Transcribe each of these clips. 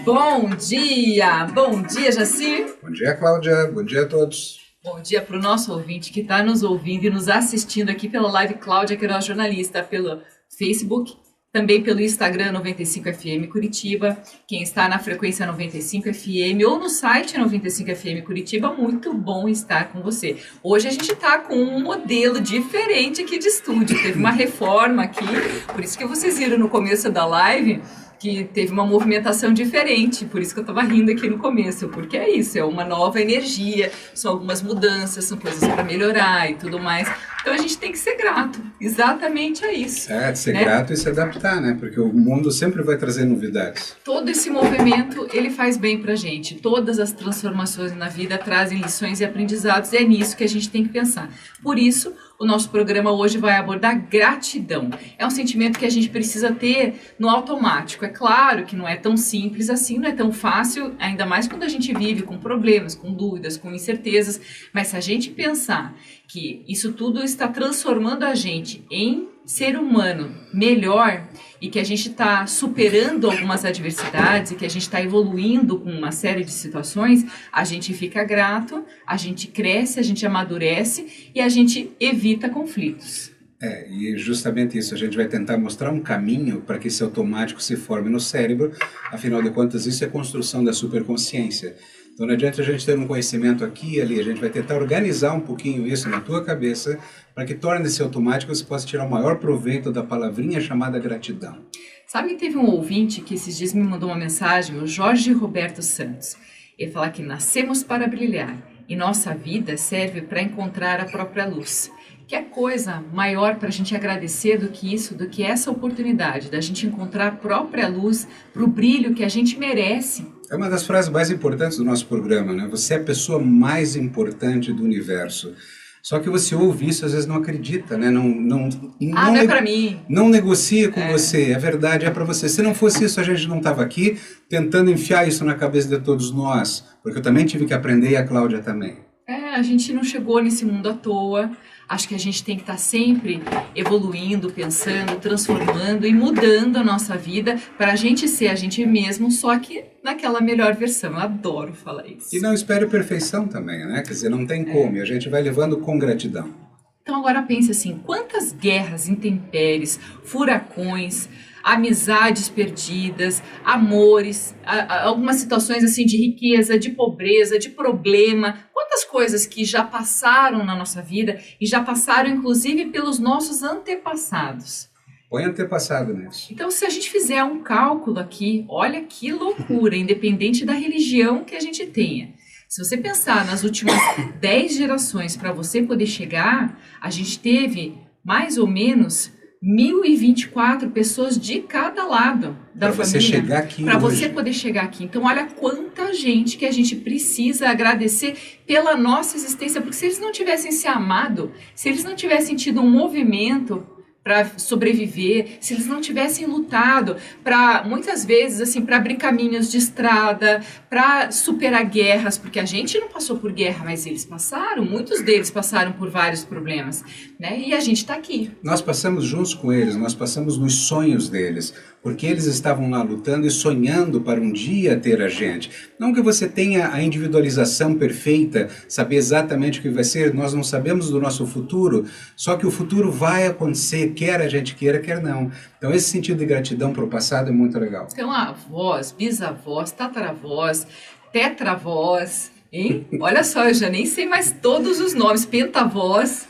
Bom dia, Jaci. Bom dia, Cláudia. Bom dia a todos. Bom dia para o nosso ouvinte que está nos ouvindo e nos assistindo aqui pela live Cláudia Queiroz Jornalista, pelo Facebook, também pelo Instagram 95FM Curitiba. Quem está na frequência 95FM ou no site 95FM Curitiba, muito bom estar com você. Hoje a gente está com um modelo diferente aqui de estúdio. Teve uma reforma aqui, por isso que vocês viram no começo da live que teve uma movimentação diferente, por isso que eu estava rindo aqui no começo, porque é isso, é uma nova energia, são algumas mudanças, são coisas para melhorar e tudo mais. Então a gente tem que ser grato, exatamente a isso. Ser grato e se adaptar, né? Porque o mundo sempre vai trazer novidades. Todo esse movimento, ele faz bem pra gente. Todas as transformações na vida trazem lições e aprendizados, e é nisso que a gente tem que pensar. Por isso, o nosso programa hoje vai abordar gratidão. É um sentimento que a gente precisa ter no automático. É claro que não é tão simples assim, não é tão fácil, ainda mais quando a gente vive com problemas, com dúvidas, com incertezas. Mas se a gente pensar que isso tudo está transformando a gente em ser humano melhor e que a gente está superando algumas adversidades e que a gente está evoluindo com uma série de situações, a gente fica grato, a gente cresce, a gente amadurece e a gente evita conflitos. E justamente isso, a gente vai tentar mostrar um caminho para que esse automático se forme no cérebro, afinal de contas isso é construção da superconsciência. Então não adianta a gente ter um conhecimento aqui e ali, a gente vai tentar organizar um pouquinho isso na tua cabeça para que torne-se automático e você possa tirar o maior proveito da palavrinha chamada gratidão. Sabe que teve um ouvinte que esses dias me mandou uma mensagem, o Jorge Roberto Santos. Ele fala que nascemos para brilhar e nossa vida serve para encontrar a própria luz. Que é coisa maior para a gente agradecer do que isso, do que essa oportunidade da gente encontrar a própria luz para o brilho que a gente merece. É uma das frases mais importantes do nosso programa, né? Você é a pessoa mais importante do universo. Só que você ouve isso, às vezes não acredita, né? Não é para mim. Não negocia com você, é verdade, é para você. Se não fosse isso, a gente não estava aqui tentando enfiar isso na cabeça de todos nós. Porque eu também tive que aprender e a Cláudia também. A gente não chegou nesse mundo à toa. Acho que a gente tem que estar sempre evoluindo, pensando, transformando e mudando a nossa vida para a gente ser a gente mesmo, só que naquela melhor versão. Eu adoro falar isso. E não espere perfeição também, né? Quer dizer, não tem como. E a gente vai levando com gratidão. Então agora pense assim, quantas guerras, intempéries, furacões, amizades perdidas, amores, algumas situações assim de riqueza, de pobreza, de problema, quantas coisas que já passaram na nossa vida e já passaram inclusive pelos nossos antepassados. Põe antepassado nisso. Então se a gente fizer um cálculo aqui, olha que loucura, independente da religião que a gente tenha. Se você pensar nas últimas 10 gerações para você poder chegar, a gente teve mais ou menos 1.024 pessoas de cada lado da família. Para você chegar aqui Para você poder chegar aqui. Então, olha quanta gente que a gente precisa agradecer pela nossa existência. Porque se eles não tivessem se amado, se eles não tivessem tido um movimento para sobreviver, se eles não tivessem lutado para, muitas vezes, assim, para abrir caminhos de estrada, para superar guerras, porque a gente não passou por guerra, mas eles passaram, muitos deles passaram por vários problemas, né? E a gente está aqui. Nós passamos juntos com eles, nós passamos nos sonhos deles, porque eles estavam lá lutando e sonhando para um dia ter a gente. Não que você tenha a individualização perfeita, saber exatamente o que vai ser, nós não sabemos do nosso futuro, só que o futuro vai acontecer, quer a gente queira, quer não. Então esse sentido de gratidão para o passado é muito legal. Então avós, bisavós, tataravós, tetravós, hein? Olha só, eu já nem sei mais todos os nomes, pentavós.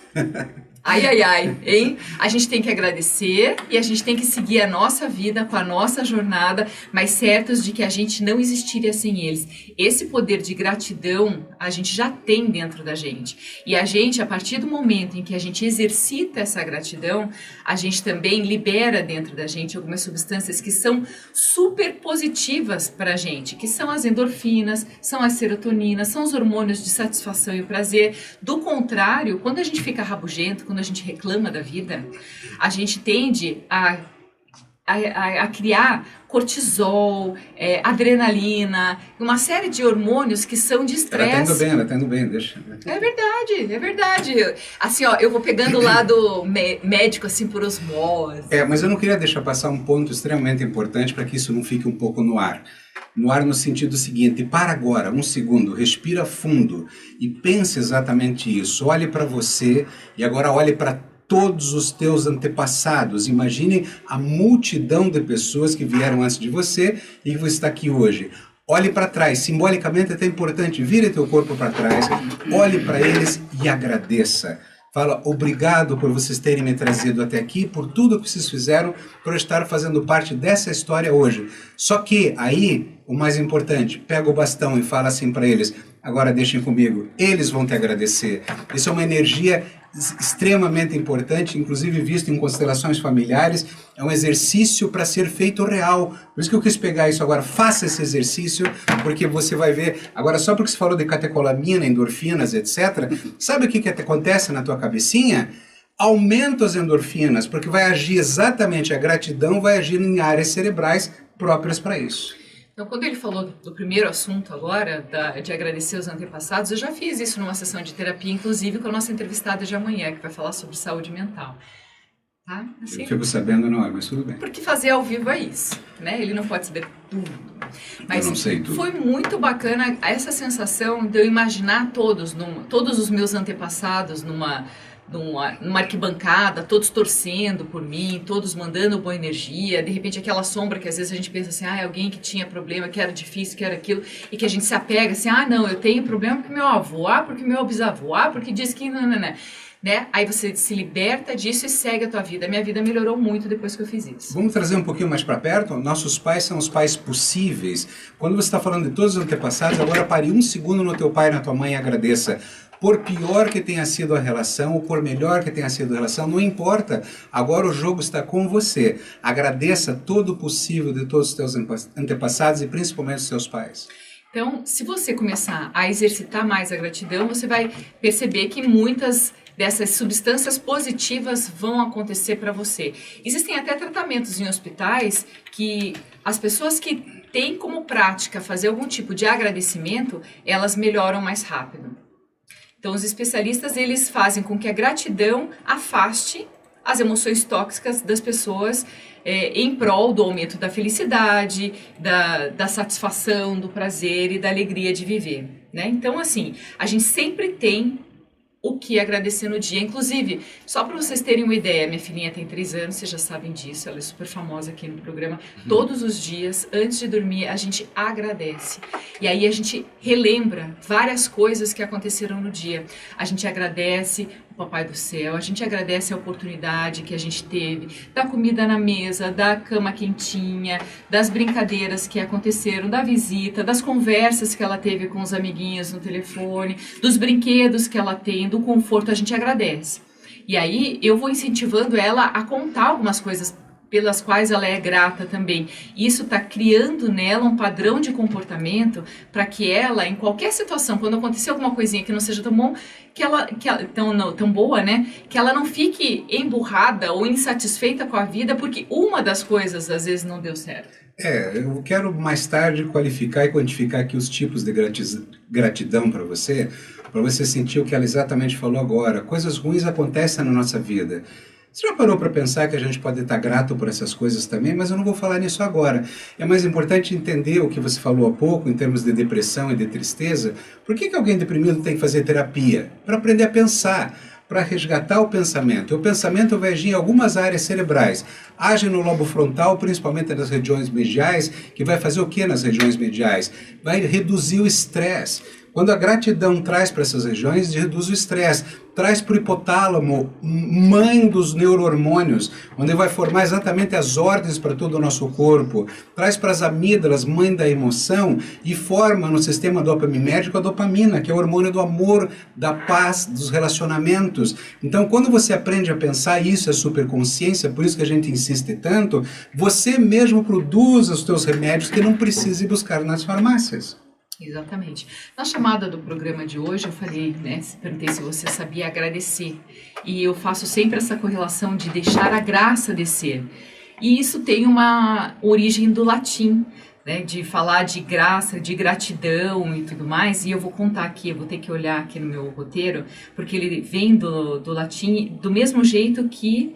Ai, hein? A gente tem que agradecer e a gente tem que seguir a nossa vida com a nossa jornada, mas certos de que a gente não existiria sem eles. Esse poder de gratidão a gente já tem dentro da gente. E a gente, a partir do momento em que a gente exercita essa gratidão, a gente também libera dentro da gente algumas substâncias que são super positivas para a gente, que são as endorfinas, são as serotoninas, são os hormônios de satisfação e prazer. Do contrário, quando a gente fica rabugento, quando a gente reclama da vida, a gente tende a criar cortisol, adrenalina, uma série de hormônios que são de estresse. Ela tá indo bem, deixa. É verdade. Assim, ó, eu vou pegando o lado médico, assim, por osmose. Mas eu não queria deixar passar um ponto extremamente importante para que isso não fique um pouco no ar. No ar no sentido seguinte, para agora, um segundo, respira fundo e pense exatamente isso. Olhe para você e agora olhe para todos os teus antepassados. Imagine a multidão de pessoas que vieram antes de você e que você está aqui hoje. Olhe para trás, simbolicamente é até importante, vire teu corpo para trás, olhe para eles e agradeça. Fala, obrigado por vocês terem me trazido até aqui, por tudo que vocês fizeram, por estar fazendo parte dessa história hoje. Só que aí, o mais importante, pega o bastão e fala assim para eles, agora deixem comigo, eles vão te agradecer. Isso é uma energia extremamente importante, inclusive visto em constelações familiares, é um exercício para ser feito real. Por isso que eu quis pegar isso agora, faça esse exercício, porque você vai ver, agora só porque você falou de catecolamina, endorfinas, etc., sabe o que acontece na tua cabecinha? Aumenta as endorfinas, porque vai agir exatamente, a gratidão vai agir em áreas cerebrais próprias para isso. Então, quando ele falou do primeiro assunto agora, de agradecer os antepassados, eu já fiz isso numa sessão de terapia, inclusive com a nossa entrevistada de amanhã, que vai falar sobre saúde mental. Tá? Assim, eu fico sabendo na hora, mas tudo bem. Porque fazer ao vivo é isso, né? Ele não pode saber tudo. Mas eu não sei tudo. Foi muito bacana essa sensação de eu imaginar todos os meus antepassados numa arquibancada, todos torcendo por mim, todos mandando boa energia, de repente aquela sombra que às vezes a gente pensa assim, alguém que tinha problema, que era difícil, que era aquilo, e que a gente se apega assim, não, eu tenho problema porque meu avô, porque meu bisavô, porque disse que não, né? Aí você se liberta disso e segue a tua vida. A minha vida melhorou muito depois que eu fiz isso. Vamos trazer um pouquinho mais para perto? Nossos pais são os pais possíveis. Quando você está falando de todos os antepassados, agora pare um segundo no teu pai e na tua mãe e agradeça. Por pior que tenha sido a relação, ou por melhor que tenha sido a relação, não importa. Agora o jogo está com você. Agradeça todo o possível de todos os teus antepassados e principalmente os seus pais. Então, se você começar a exercitar mais a gratidão, você vai perceber que muitas dessas substâncias positivas vão acontecer para você. Existem até tratamentos em hospitais que as pessoas que têm como prática fazer algum tipo de agradecimento, elas melhoram mais rápido. Então, os especialistas, eles fazem com que a gratidão afaste as emoções tóxicas das pessoas em prol do aumento da felicidade, da satisfação, do prazer e da alegria de viver, né? Então, assim, a gente sempre tem o que agradecer no dia. Inclusive, só para vocês terem uma ideia, minha filhinha tem 3 anos, vocês já sabem disso, ela é super famosa aqui no programa. Todos os dias, antes de dormir, a gente agradece. E aí a gente relembra várias coisas que aconteceram no dia. A gente agradece o Papai do Céu, a gente agradece a oportunidade que a gente teve, da comida na mesa, da cama quentinha, das brincadeiras que aconteceram, da visita, das conversas que ela teve com os amiguinhos no telefone, dos brinquedos que ela tem, do conforto, a gente agradece. E aí eu vou incentivando ela a contar algumas coisas pelas quais ela é grata também. Isso está criando nela um padrão de comportamento para que ela, em qualquer situação, quando acontecer alguma coisinha que não seja tão bom, tão boa, né? Que ela não fique emburrada ou insatisfeita com a vida porque uma das coisas às vezes não deu certo. Eu quero mais tarde qualificar e quantificar aqui os tipos de gratidão para você sentir o que ela exatamente falou agora. Coisas ruins acontecem na nossa vida. Você já parou para pensar que a gente pode estar grato por essas coisas também? Mas eu não vou falar nisso agora. É mais importante entender o que você falou há pouco, em termos de depressão e de tristeza. Por que alguém deprimido tem que fazer terapia? Para aprender a pensar, para resgatar o pensamento. E o pensamento vai agir em algumas áreas cerebrais. Age no lobo frontal, principalmente nas regiões mediais, que vai fazer o que nas regiões mediais? Vai reduzir o estresse. Quando a gratidão traz para essas regiões, reduz o estresse, traz para o hipotálamo, mãe dos neurohormônios, onde vai formar exatamente as ordens para todo o nosso corpo, traz para as amígdalas, mãe da emoção, e forma no sistema dopaminérgico a dopamina, que é o hormônio do amor, da paz, dos relacionamentos. Então, quando você aprende a pensar, isso é superconsciência, por isso que a gente insiste tanto, você mesmo produz os teus remédios que não precisa ir buscar nas farmácias. Exatamente. Na chamada do programa de hoje eu falei, né, perguntei se você sabia agradecer. E eu faço sempre essa correlação de deixar a graça descer. E isso tem uma origem do latim, né, de falar de graça, de gratidão e tudo mais. E eu vou contar aqui, eu vou ter que olhar aqui no meu roteiro, porque ele vem do latim do mesmo jeito que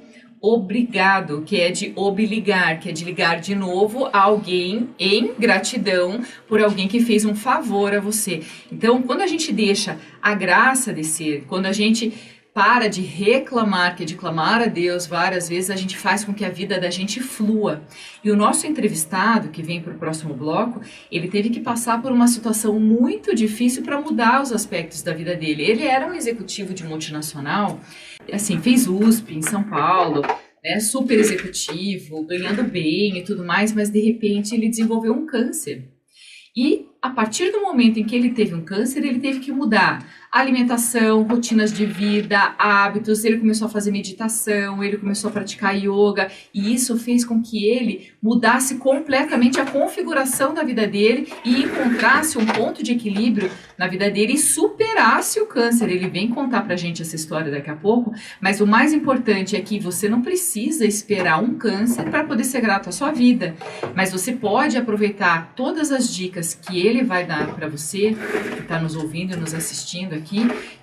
obrigado, que é de obligar, que é de ligar de novo a alguém em gratidão por alguém que fez um favor a você. Então, quando a gente deixa a graça descer, quando a gente para de reclamar, que é de clamar a Deus várias vezes, a gente faz com que a vida da gente flua. E o nosso entrevistado, que vem para o próximo bloco, ele teve que passar por uma situação muito difícil para mudar os aspectos da vida dele. Ele era um executivo de multinacional, assim, fez USP em São Paulo, né, super executivo, ganhando bem e tudo mais, mas de repente ele desenvolveu um câncer. E a partir do momento em que ele teve um câncer, ele teve que mudar a alimentação, rotinas de vida, hábitos, ele começou a fazer meditação, ele começou a praticar yoga, e isso fez com que ele mudasse completamente a configuração da vida dele e encontrasse um ponto de equilíbrio na vida dele e superasse o câncer. Ele vem contar pra gente essa história daqui a pouco, mas o mais importante é que você não precisa esperar um câncer para poder ser grato à sua vida, mas você pode aproveitar todas as dicas que ele vai dar para você, que está nos ouvindo e nos assistindo aqui,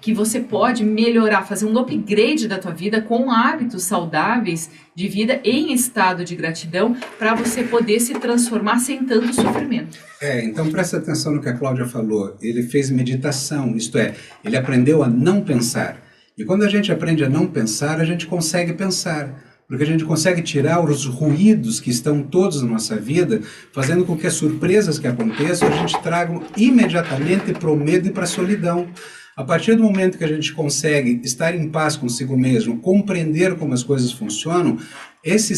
que você pode melhorar, fazer um upgrade da tua vida com hábitos saudáveis de vida em estado de gratidão para você poder se transformar sem tanto sofrimento. Então presta atenção no que a Cláudia falou. Ele fez meditação, isto é, ele aprendeu a não pensar. E quando a gente aprende a não pensar, a gente consegue pensar. Porque a gente consegue tirar os ruídos que estão todos na nossa vida, fazendo com que as surpresas que aconteçam a gente traga imediatamente para o medo e para a solidão. A partir do momento que a gente consegue estar em paz consigo mesmo, compreender como as coisas funcionam, esse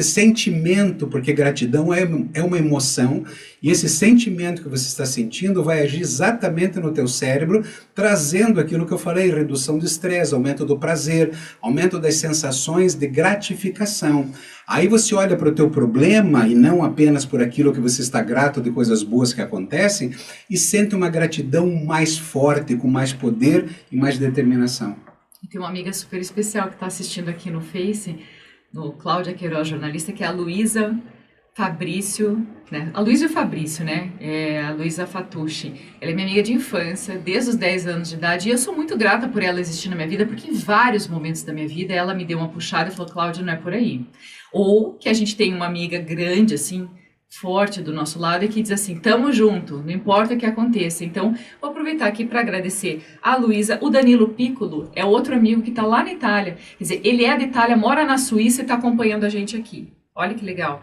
sentimento, porque gratidão é uma emoção, e esse sentimento que você está sentindo vai agir exatamente no teu cérebro, trazendo aquilo que eu falei, redução do estresse, aumento do prazer, aumento das sensações de gratificação. Aí você olha para o teu problema, e não apenas por aquilo que você está grato de coisas boas que acontecem, e sente uma gratidão mais forte, com mais poder e mais determinação. E tem uma amiga super especial que está assistindo aqui no Face, no Cláudia Queiroz, jornalista, que é a Luísa Fabrício, né? A Luísa e o Fabrício, né? É a Luísa Fatucci. Ela é minha amiga de infância, desde os 10 anos de idade, e eu sou muito grata por ela existir na minha vida, porque em vários momentos da minha vida ela me deu uma puxada e falou, Cláudia, não é por aí. Ou que a gente tem uma amiga grande, assim, forte do nosso lado e que diz assim, tamo junto, não importa o que aconteça. Então, vou aproveitar aqui para agradecer a Luísa. O Danilo Piccolo é outro amigo que está lá na Itália. Quer dizer, ele é da Itália, mora na Suíça e está acompanhando a gente aqui. Olha que legal.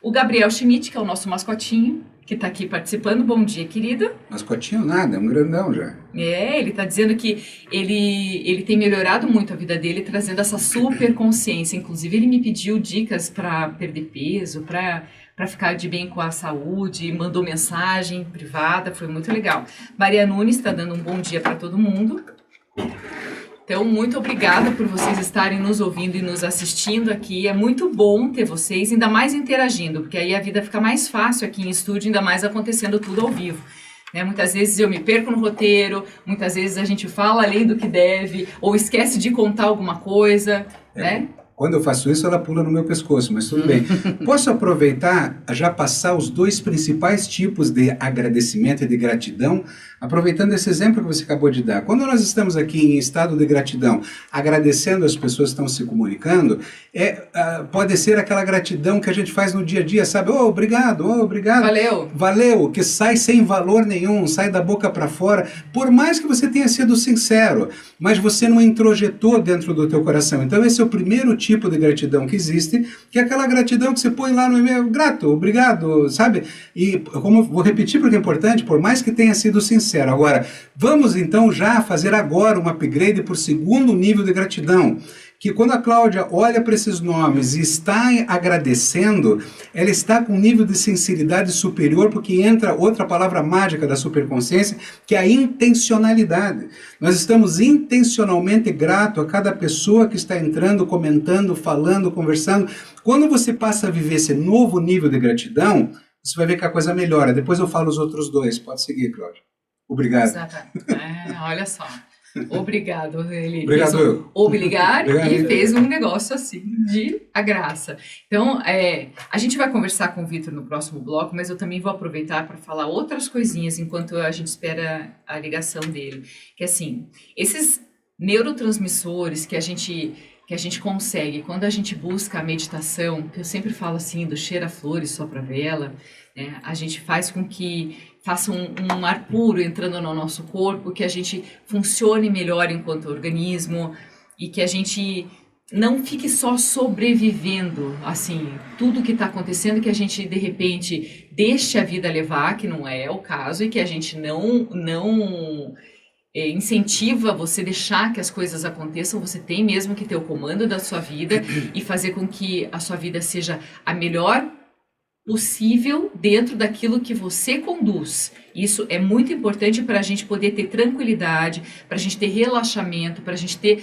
O Gabriel Schmidt, que é o nosso mascotinho, que está aqui participando. Bom dia, querida. Mascotinho nada, é um grandão já. Ele está dizendo que ele tem melhorado muito a vida dele, trazendo essa super consciência. Inclusive, ele me pediu dicas para perder peso, para ficar de bem com a saúde, mandou mensagem privada, foi muito legal. Maria Nunes está dando um bom dia para todo mundo. Então, muito obrigada por vocês estarem nos ouvindo e nos assistindo aqui. É muito bom ter vocês, ainda mais interagindo, porque aí a vida fica mais fácil aqui em estúdio, ainda mais acontecendo tudo ao vivo. Né? Muitas vezes eu me perco no roteiro, muitas vezes a gente fala além do que deve, ou esquece de contar alguma coisa, né? Quando eu faço isso, ela pula no meu pescoço, mas tudo bem. Posso aproveitar, já passar os dois principais tipos de agradecimento e de gratidão, aproveitando esse exemplo que você acabou de dar. Quando nós estamos aqui em estado de gratidão, agradecendo as pessoas que estão se comunicando, pode ser aquela gratidão que a gente faz no dia a dia, sabe? Oh, obrigado, Valeu. Valeu, que sai sem valor nenhum, sai da boca para fora, por mais que você tenha sido sincero, mas você não introjetou dentro do teu coração. Então esse é o primeiro tipo de gratidão que existe, que é aquela gratidão que você põe lá no e-mail, grato, obrigado, sabe? E como vou repetir porque é importante, por mais que tenha sido sincero. Agora, vamos então já fazer agora um upgrade por segundo nível de gratidão. Que quando a Cláudia olha para esses nomes e está agradecendo, ela está com um nível de sinceridade superior, porque entra outra palavra mágica da superconsciência, que é a intencionalidade. Nós estamos intencionalmente gratos a cada pessoa que está entrando, comentando, falando, conversando. Quando você passa a viver esse novo nível de gratidão, você vai ver que a coisa melhora. Depois eu falo os outros dois. Pode seguir, Cláudia. Obrigado. Exatamente. Olha só. Obrigado. Ele Obrigado. fez um obrigar Obrigado. E fez um negócio assim de a graça. Então, a gente vai conversar com o Vitor no próximo bloco, mas eu também vou aproveitar para falar outras coisinhas enquanto a gente espera a ligação dele. Que assim, esses neurotransmissores que a gente que a gente consegue, quando a gente busca a meditação, que eu sempre falo assim, do cheira flores, sopra vela, né? A gente faz com que faça um ar puro entrando no nosso corpo, que a gente funcione melhor enquanto organismo e que a gente não fique só sobrevivendo, assim, tudo que está acontecendo, que a gente, de repente, deixe a vida levar, que não é o caso, e que a gente não incentiva você deixar que as coisas aconteçam, você tem mesmo que ter o comando da sua vida e fazer com que a sua vida seja a melhor possível dentro daquilo que você conduz. Isso é muito importante para a gente poder ter tranquilidade, para a gente ter relaxamento, para a gente ter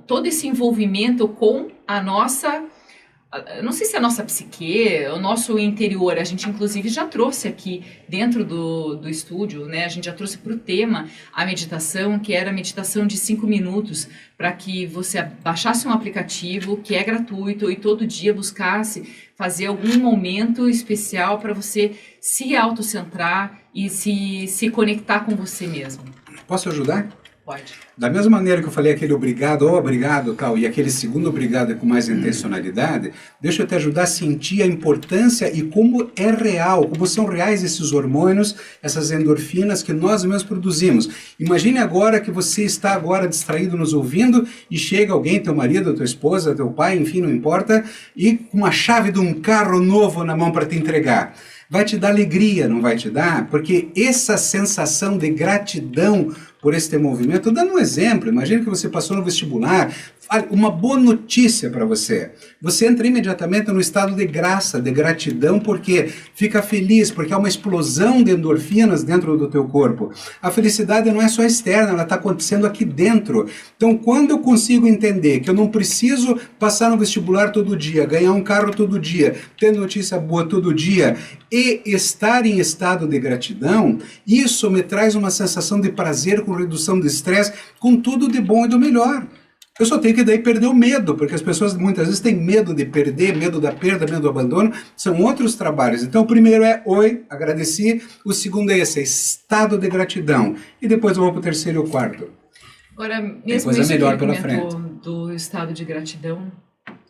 todo esse envolvimento com a nossa, não sei se é a nossa psique, o nosso interior. A gente inclusive já trouxe aqui dentro do estúdio, né? A gente já trouxe para o tema a meditação, que era a meditação de 5 minutos, para que você baixasse um aplicativo que é gratuito e todo dia buscasse fazer algum momento especial para você se autocentrar e se conectar com você mesmo. Posso ajudar? Pode. Da mesma maneira que eu falei aquele obrigado, obrigado, tal, e aquele segundo obrigado é com mais intencionalidade, deixa eu te ajudar a sentir a importância e como é real, como são reais esses hormônios, essas endorfinas que nós mesmos produzimos. Imagine agora que você está agora distraído nos ouvindo e chega alguém, teu marido, tua esposa, teu pai, enfim, não importa, e com uma chave de um carro novo na mão para te entregar. Vai te dar alegria, não vai te dar? Porque essa sensação de gratidão por este movimento, dando um exemplo, imagine que você passou no vestibular, uma boa notícia para você. Você entra imediatamente no estado de graça, de gratidão, porque fica feliz, porque há uma explosão de endorfinas dentro do teu corpo. A felicidade não é só externa, ela está acontecendo aqui dentro. Então, quando eu consigo entender que eu não preciso passar no vestibular todo dia, ganhar um carro todo dia, ter notícia boa todo dia e estar em estado de gratidão, isso me traz uma sensação de prazer, com redução de estresse, com tudo de bom e do melhor. Eu só tenho que daí perder o medo, porque as pessoas muitas vezes têm medo de perder, medo da perda, medo do abandono, são outros trabalhos. Então o primeiro é oi, agradeci, o segundo é esse, estado de gratidão, e depois eu vou para o terceiro e o quarto. Agora, mesmo isso melhor que ele pela frente. Do estado de gratidão,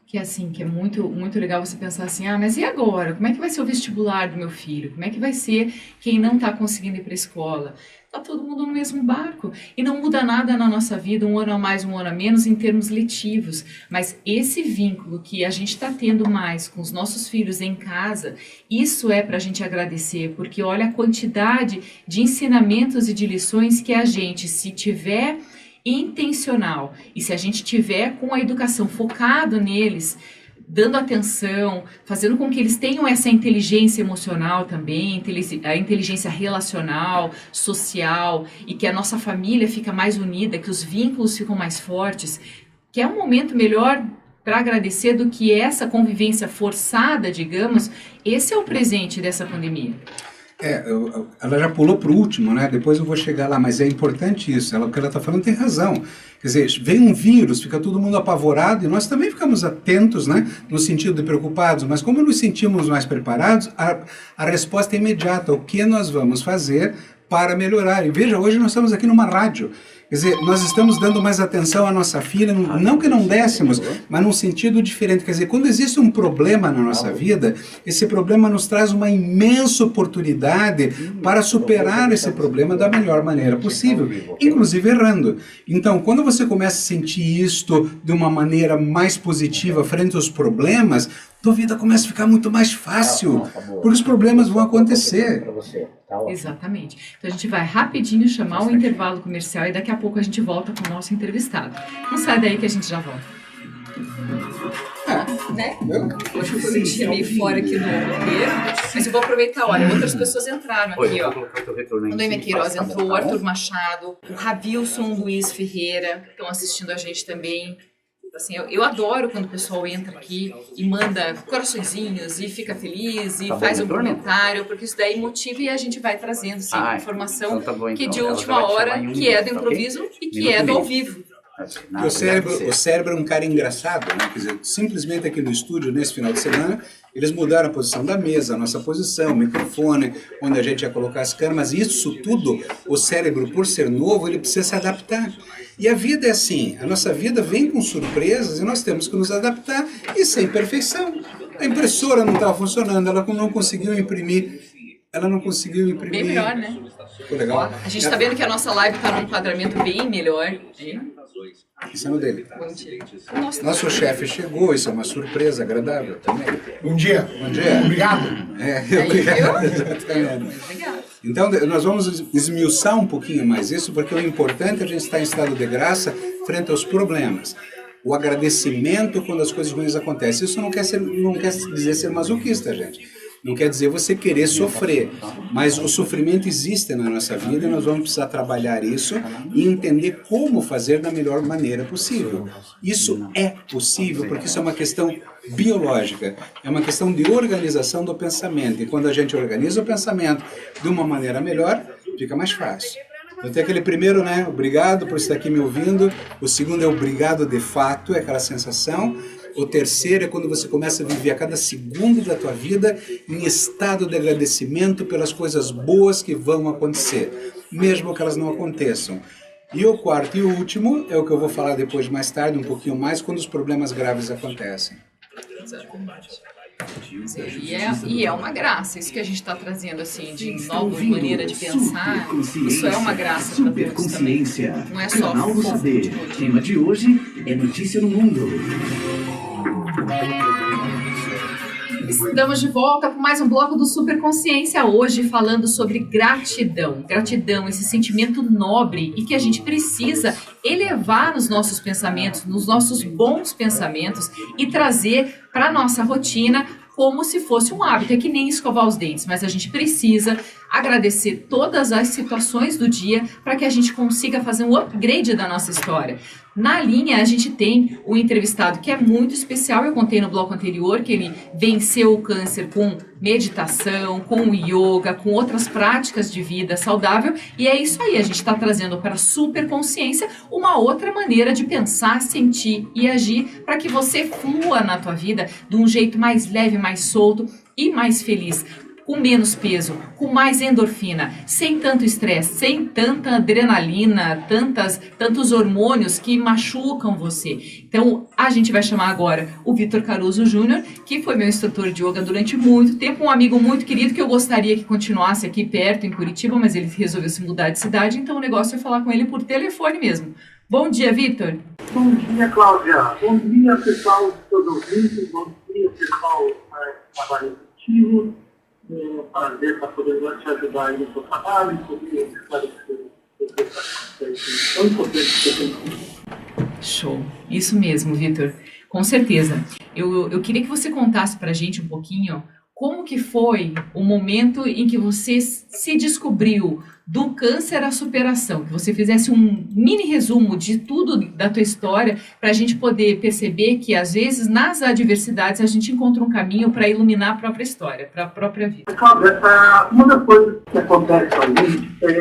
que é assim, que é muito, muito legal você pensar assim, mas e agora? Como é que vai ser o vestibular do meu filho? Como é que vai ser quem não está conseguindo ir para a escola? Está todo mundo no mesmo barco e não muda nada na nossa vida, um ano a mais, um ano a menos em termos letivos, mas esse vínculo que a gente está tendo mais com os nossos filhos em casa, isso é para a gente agradecer, porque olha a quantidade de ensinamentos e de lições que a gente, se tiver intencional e se a gente tiver com a educação focado neles, dando atenção, fazendo com que eles tenham essa inteligência emocional também, a inteligência relacional, social, e que a nossa família fica mais unida, que os vínculos ficam mais fortes, que é um momento melhor para agradecer do que essa convivência forçada, digamos. Esse é o presente dessa pandemia. Ela já pulou para o último, né? Depois eu vou chegar lá, mas é importante isso. O que ela está falando tem razão. Quer dizer, vem um vírus, fica todo mundo apavorado e nós também ficamos atentos, né? No sentido de preocupados, mas como nos sentimos mais preparados, a resposta é imediata. O que nós vamos fazer para melhorar? E veja, hoje nós estamos aqui numa rádio. Quer dizer, nós estamos dando mais atenção à nossa filha, não que não dessemos, mas num sentido diferente. Quer dizer, quando existe um problema na nossa vida, esse problema nos traz uma imensa oportunidade para superar esse problema da melhor maneira possível, inclusive errando. Então, quando você começa a sentir isto de uma maneira mais positiva frente aos problemas, tua vida começa a ficar muito mais fácil, porque os problemas vão acontecer. Exatamente. Então a gente vai rapidinho chamar um intervalo comercial e daqui a pouco a gente volta com o nosso entrevistado. Não sai daí que a gente já volta. Né? Hoje eu prometi meio fora aqui do roteiro, mas eu vou aproveitar, olha, outras pessoas entraram aqui, ó. O Noemi Queiroz entrou, o Arthur Machado, o Ravilson Luiz Ferreira, que estão assistindo a gente também. Assim, eu adoro quando o pessoal entra aqui e manda coraçõezinhos e fica feliz e faz um comentário, porque isso daí motiva e a gente vai trazendo informação que é de última hora, que é do improviso e que é do ao vivo. E o cérebro é um cara engraçado, né? Quer dizer, simplesmente aqui no estúdio, nesse final de semana, eles mudaram a posição da mesa, a nossa posição, o microfone, onde a gente ia colocar as câmeras. Isso tudo, o cérebro, por ser novo, ele precisa se adaptar. E a vida é assim, a nossa vida vem com surpresas e nós temos que nos adaptar e sem perfeição. A impressora não estava funcionando, ela não conseguiu imprimir. Bem melhor, né? Ficou legal. Ó, a gente está vendo que a nossa live está num enquadramento bem melhor. Hein? Isso é no dele. Nosso chefe chegou, isso é uma surpresa agradável também. Bom dia. Bom dia. Obrigado. Obrigado. Obrigado. Então, nós vamos esmiuçar um pouquinho mais isso, porque o importante é a gente estar em estado de graça frente aos problemas. O agradecimento quando as coisas ruins acontecem. Isso não quer dizer ser masoquista, gente. Não quer dizer você querer sofrer, mas o sofrimento existe na nossa vida e nós vamos precisar trabalhar isso e entender como fazer da melhor maneira possível. Isso é possível porque isso é uma questão biológica, é uma questão de organização do pensamento. E quando a gente organiza o pensamento de uma maneira melhor, fica mais fácil. Então tem aquele primeiro, né? Obrigado por estar aqui me ouvindo. O segundo é obrigado de fato, é aquela sensação. O terceiro é quando você começa a viver a cada segundo da tua vida em estado de agradecimento pelas coisas boas que vão acontecer, mesmo que elas não aconteçam. E o quarto e o último é o que eu vou falar depois, mais tarde, um pouquinho mais, quando os problemas graves acontecem. E é uma graça, isso que a gente está trazendo assim, de nova maneira de pensar, isso é uma graça para todos também. Não é só foco de O tema de hoje é Notícia no Mundo. Estamos de volta com mais um bloco do Superconsciência, hoje falando sobre gratidão. Gratidão, esse sentimento nobre e que a gente precisa elevar nos nossos pensamentos, nos nossos bons pensamentos e trazer para a nossa rotina como se fosse um hábito. É que nem escovar os dentes, mas a gente precisa agradecer todas as situações do dia para que a gente consiga fazer um upgrade da nossa história. Na linha, a gente tem um entrevistado que é muito especial. Eu contei no bloco anterior que ele venceu o câncer com meditação, com yoga, com outras práticas de vida saudável. E é isso aí, a gente está trazendo para a superconsciência uma outra maneira de pensar, sentir e agir para que você flua na tua vida de um jeito mais leve, mais solto e mais feliz. Com menos peso, com mais endorfina, sem tanto estresse, sem tanta adrenalina, tantos hormônios que machucam você. Então, a gente vai chamar agora o Vitor Caruso Júnior, que foi meu instrutor de yoga durante muito tempo, um amigo muito querido que eu gostaria que continuasse aqui perto, em Curitiba, mas ele resolveu se mudar de cidade, então o negócio é falar com ele por telefone mesmo. Bom dia, Vitor. Bom dia, Cláudia. Bom dia, pessoal, todos ouvintes. Bom dia, pessoal, trabalho efetivo. É um prazer estar podendo te ajudar aí no seu trabalho e poder esclarecer tão importante que eu tenho. Show, isso mesmo, Vitor, com certeza. Eu queria que você contasse para a gente um pouquinho como que foi o momento em que você se descobriu do câncer à superação, que você fizesse um mini resumo de tudo da tua história para a gente poder perceber que às vezes nas adversidades a gente encontra um caminho para iluminar a própria história, para a própria vida. Uma das coisas que acontece com a gente é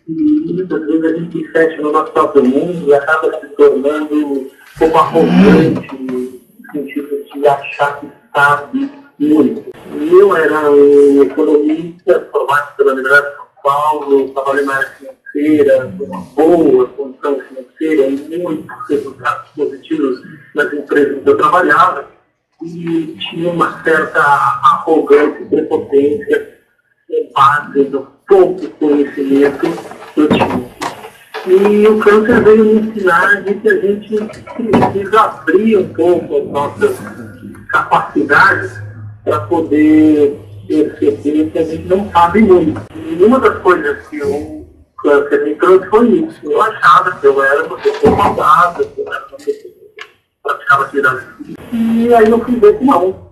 que muitas vezes a gente se fecha no nosso próprio mundo e acaba se tornando um pouco arrogante no sentido de achar que sabe muito. Eu era um economista formado pela Universidade de São Paulo, trabalhei na área financeira, com uma boa condição financeira e muitos resultados positivos nas empresas que eu trabalhava e tinha uma certa arrogância e prepotência em base do pouco conhecimento que eu tinha. E o câncer veio me ensinar de que a gente precisa abrir um pouco as nossas capacidades para poder perceber que a gente não sabe muito. E uma das coisas que o câncer me trouxe foi isso. Eu achava que eu era uma pessoa saudável, que eu era uma pessoa que praticava atividade física. E aí eu fui ver que não.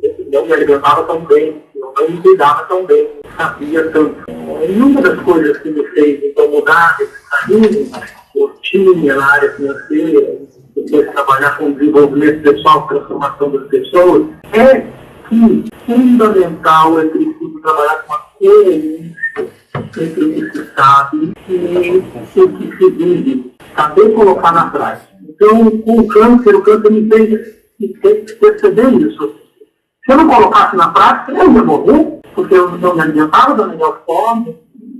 Eu não me alimentava tão bem, eu não me cuidava tão bem, sabia tanto. E uma das coisas que me fez então mudar esse caminho, eu tinha na área financeira, depois trabalhar com desenvolvimento pessoal, transformação das pessoas, é que fundamental é preciso trabalhar com a coerência entre o que se sabe e o que se vive. saber colocar na prática. Então, com o câncer me fez perceber isso. Se eu não colocasse na prática, eu ia morrer, porque eu não me alimentava da melhor forma,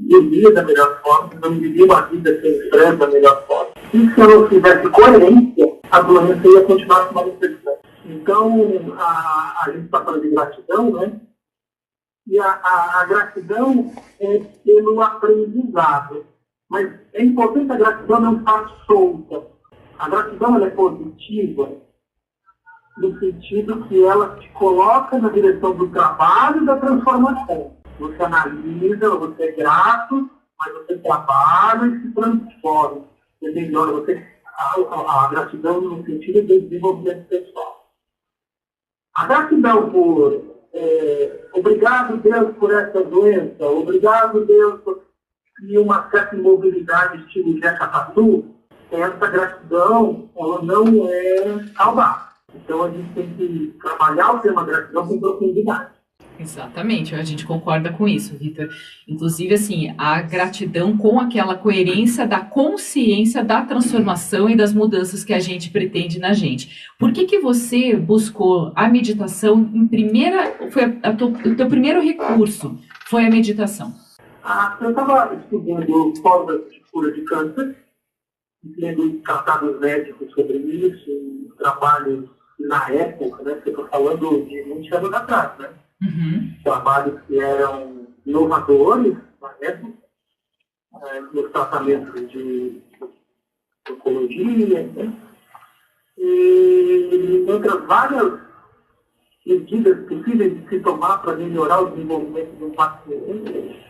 vivia da melhor forma, não vivia uma vida sem estresse da melhor forma. E se eu não tivesse coerência, a doença ia continuar se manifestando. Então, a gente está falando de gratidão, né? E a gratidão é pelo aprendizado. Mas é importante a gratidão não estar solta. A gratidão ela é positiva, no sentido que ela te coloca na direção do trabalho e da transformação. Você analisa, você é grato, mas você trabalha e se transforma. Você melhora, a gratidão no sentido de desenvolvimento pessoal. A gratidão por obrigado, Deus, por essa doença, obrigado, Deus, por uma certa imobilidade estilo Jeca Tatu, essa gratidão, ela não é saudável. Então a gente tem que trabalhar o tema gratidão com profundidade. Exatamente, a gente concorda com isso, Vitor. Inclusive, assim, a gratidão com aquela coerência da consciência da transformação e das mudanças que a gente pretende na gente. Por que você buscou a meditação em primeira... o teu primeiro recurso foi a meditação? Eu estava estudando formas de cura de câncer, lendo tratados médicos sobre isso, trabalhos na época, né? Que eu estou falando de muitos anos atrás, né? Uhum. Trabalhos que eram inovadores na época, nos tratamentos de oncologia, né? E entre as várias medidas possíveis de se tomar para melhorar o desenvolvimento do paciente,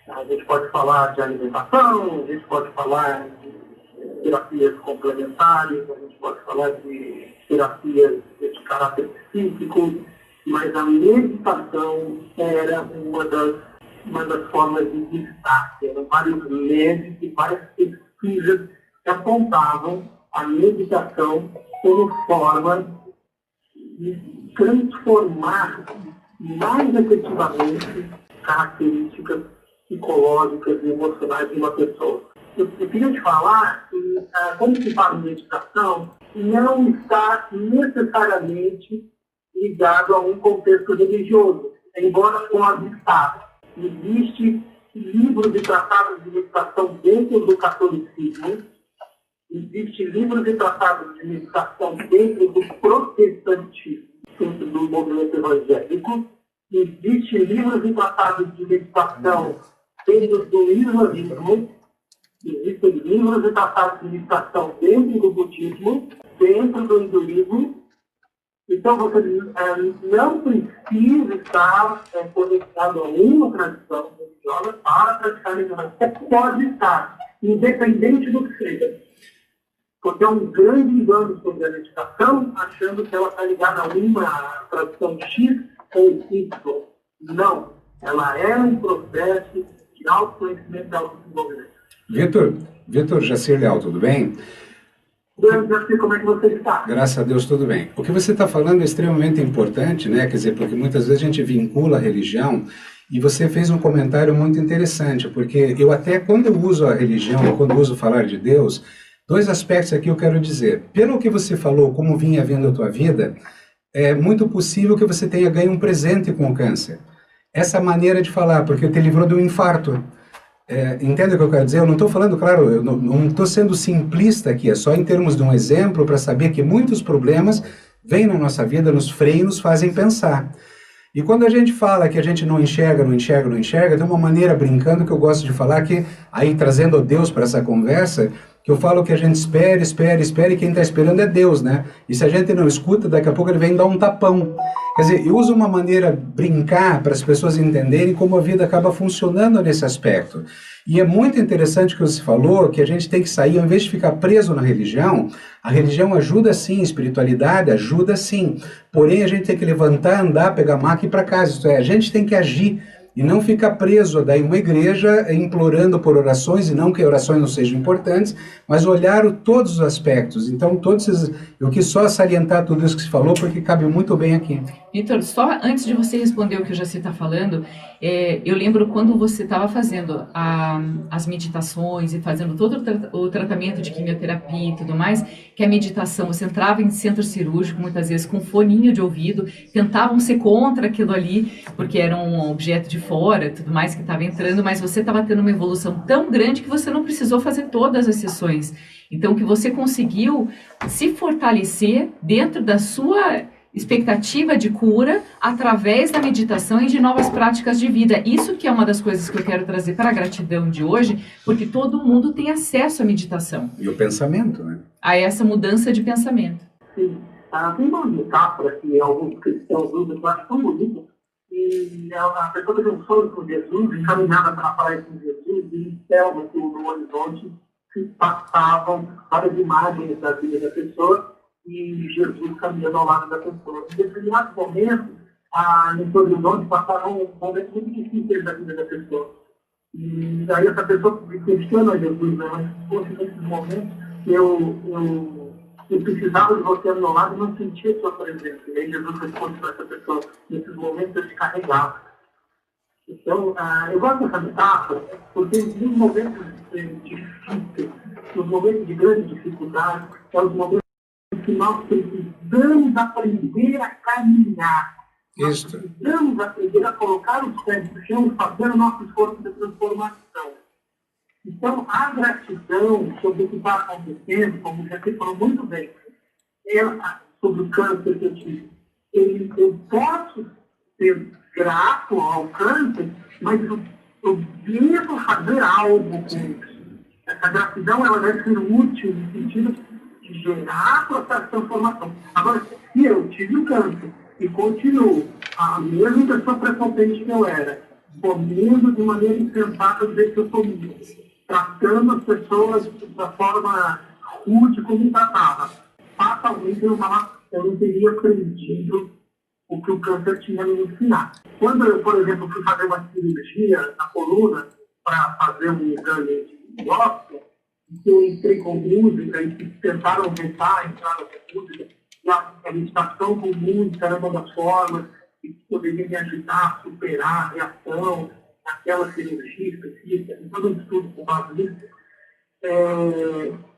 a gente pode falar de alimentação, a gente pode falar de terapias complementares, a gente pode falar de terapias de caráter psíquico, mas a meditação era uma das formas de destaque. Eram vários médicos e várias pesquisas que apontavam a meditação como forma de transformar mais efetivamente características psicológicas e emocionais de uma pessoa. Eu queria te falar que, quando se fala em meditação, não está necessariamente ligado a um contexto religioso, embora com as está. Existem livros e tratados de meditação dentro do catolicismo, existem livros e tratados de meditação dentro do protestantismo, dentro do movimento evangélico, existem livros e tratados de meditação dentro do islamismo, existem livros e tratados de meditação dentro do budismo, dentro do hinduísmo. Então, você não precisa estar conectado a uma tradição religiosa para praticar meditação. Você pode estar, independente do que seja. Porque é um grande engano sobre a meditação, achando que ela está ligada a uma tradição X ou Y. Não. Ela é um processo de autoconhecimento e autodesenvolvimento. Vitor Jacir Leal, tudo bem? Jacir, como é que você está? Graças a Deus, tudo bem. O que você está falando é extremamente importante, né? Quer dizer, porque muitas vezes a gente vincula a religião, e você fez um comentário muito interessante, porque eu até, quando eu uso a religião, quando eu uso falar de Deus, dois aspectos aqui eu quero dizer. Pelo que você falou, como vinha vendo a tua vida, é muito possível que você tenha ganho um presente com o câncer. Essa maneira de falar, porque te livrou de um infarto. Entende o que eu quero dizer? Eu não estou falando, claro, eu não estou sendo simplista aqui, é só em termos de um exemplo para saber que muitos problemas vêm na nossa vida, nos freios, nos fazem pensar. E quando a gente fala que a gente não enxerga, tem uma maneira brincando que eu gosto de falar que, aí trazendo Deus para essa conversa, que eu falo que a gente espera, e quem está esperando é Deus, né? E se a gente não escuta, daqui a pouco ele vem dar um tapão. Quer dizer, eu uso uma maneira brincar para as pessoas entenderem como a vida acaba funcionando nesse aspecto. E é muito interessante o que você falou, que a gente tem que sair, ao invés de ficar preso na religião, a religião ajuda sim, a espiritualidade ajuda sim. Porém, a gente tem que levantar, andar, pegar a maca e ir para casa. Isto é, a gente tem que agir. E não ficar preso a daí uma igreja implorando por orações, e não que orações não sejam importantes, mas olhar todos os aspectos. Então, eu quis só salientar tudo isso que se falou, porque cabe muito bem aqui. Vitor, só antes de você responder o que o Jaci está falando, eu lembro quando você estava fazendo as meditações e fazendo todo o tratamento de quimioterapia e tudo mais, que a meditação, você entrava em centro cirúrgico, muitas vezes com foninho de ouvido, tentavam ser contra aquilo ali, porque era um objeto de fora, tudo mais que estava entrando, mas você estava tendo uma evolução tão grande que você não precisou fazer todas as sessões. Então, que você conseguiu se fortalecer dentro da sua expectativa de cura através da meditação e de novas práticas de vida. Isso que é uma das coisas que eu quero trazer para a gratidão de hoje, porque todo mundo tem acesso à meditação. E o pensamento, né? A essa mudança de pensamento. Sim. Tem uma metáfora que alguns cristãos usam, que eu acho tão bonita, e a pessoa teve um sonho com Jesus, encaminhada para falar com Jesus, e céu no horizonte se passavam várias imagens da vida da pessoa, e Jesus caminhando ao lado da pessoa. Em determinados momentos, nesse horizonte passaram momentos muito difíceis da vida da pessoa. E aí essa pessoa questiona Jesus, né? Mas, poxa, nesses momentos, eu precisava de você ao meu lado e não sentia sua presença. E aí Jesus responde para essa pessoa, nesses momentos eu te carregava. Então, eu gosto dessa metáfora, porque nos momentos difíceis, nos momentos de grande dificuldade, é os momentos que nós precisamos aprender a caminhar. Isso. Nós precisamos aprender a colocar os pés no chão e fazer o nosso esforço de transformação. Então, a gratidão sobre o que está acontecendo, como você falou muito bem, sobre o câncer que eu tive, eu posso ser grato ao câncer, mas eu devo fazer algo com isso. Essa gratidão ela deve ser útil no sentido de gerar processo de transformação. Agora, se eu tive o câncer e continuo a mesma pessoa prepotente que eu era, comendo de maneira insensata do jeito que eu comia, tratando as pessoas da forma rude como tratava, fatalmente eu não teria aprendido o que o câncer tinha me ensinar. Quando eu, por exemplo, fui fazer uma cirurgia na coluna para fazer um exame de biópsia, que eu entrei com música e que tentaram vetar a entrada com música, e a meditação com música era uma das formas que poderia me ajudar a superar a reação naquela cirurgia específica, em todo um estudo com base nisso.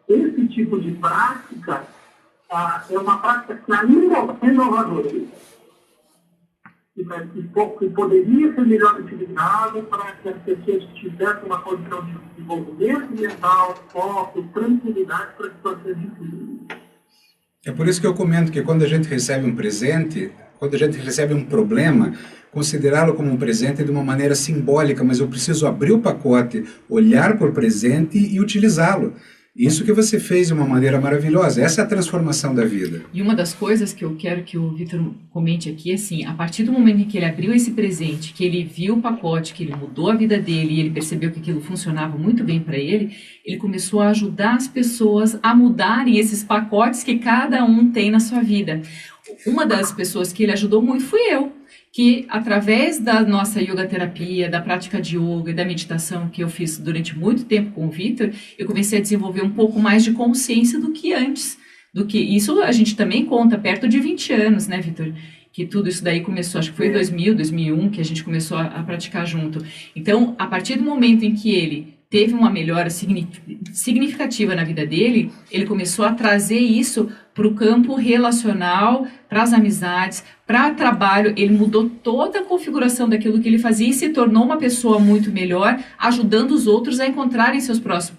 Esse tipo de prática é uma prática que ainda é inovadora. Que poderia ser melhor utilizada para que as pessoas tivessem uma condição de desenvolvimento mental, foco, tranquilidade para situações difíceis. É por isso que eu comento que quando a gente recebe um presente, quando a gente recebe um problema, considerá-lo como um presente de uma maneira simbólica, mas eu preciso abrir o pacote, olhar para o presente e utilizá-lo. Isso que você fez de uma maneira maravilhosa. Essa é a transformação da vida. E uma das coisas que eu quero que o Vitor comente aqui é assim, a partir do momento em que ele abriu esse presente, que ele viu o pacote, que ele mudou a vida dele e ele percebeu que aquilo funcionava muito bem para ele, ele começou a ajudar as pessoas a mudarem esses pacotes que cada um tem na sua vida. Uma das pessoas que ele ajudou muito fui eu, que através da nossa yoga terapia, da prática de yoga e da meditação que eu fiz durante muito tempo com o Vitor, eu comecei a desenvolver um pouco mais de consciência do que antes. Isso a gente também conta perto de 20 anos, né, Vitor? Que tudo isso daí começou, acho que foi em 2000, 2001 que a gente começou a praticar junto. Então, a partir do momento em que ele teve uma melhora significativa na vida dele, ele começou a trazer isso para o campo relacional, para as amizades, para o trabalho. Ele mudou toda a configuração daquilo que ele fazia e se tornou uma pessoa muito melhor, ajudando os outros a encontrarem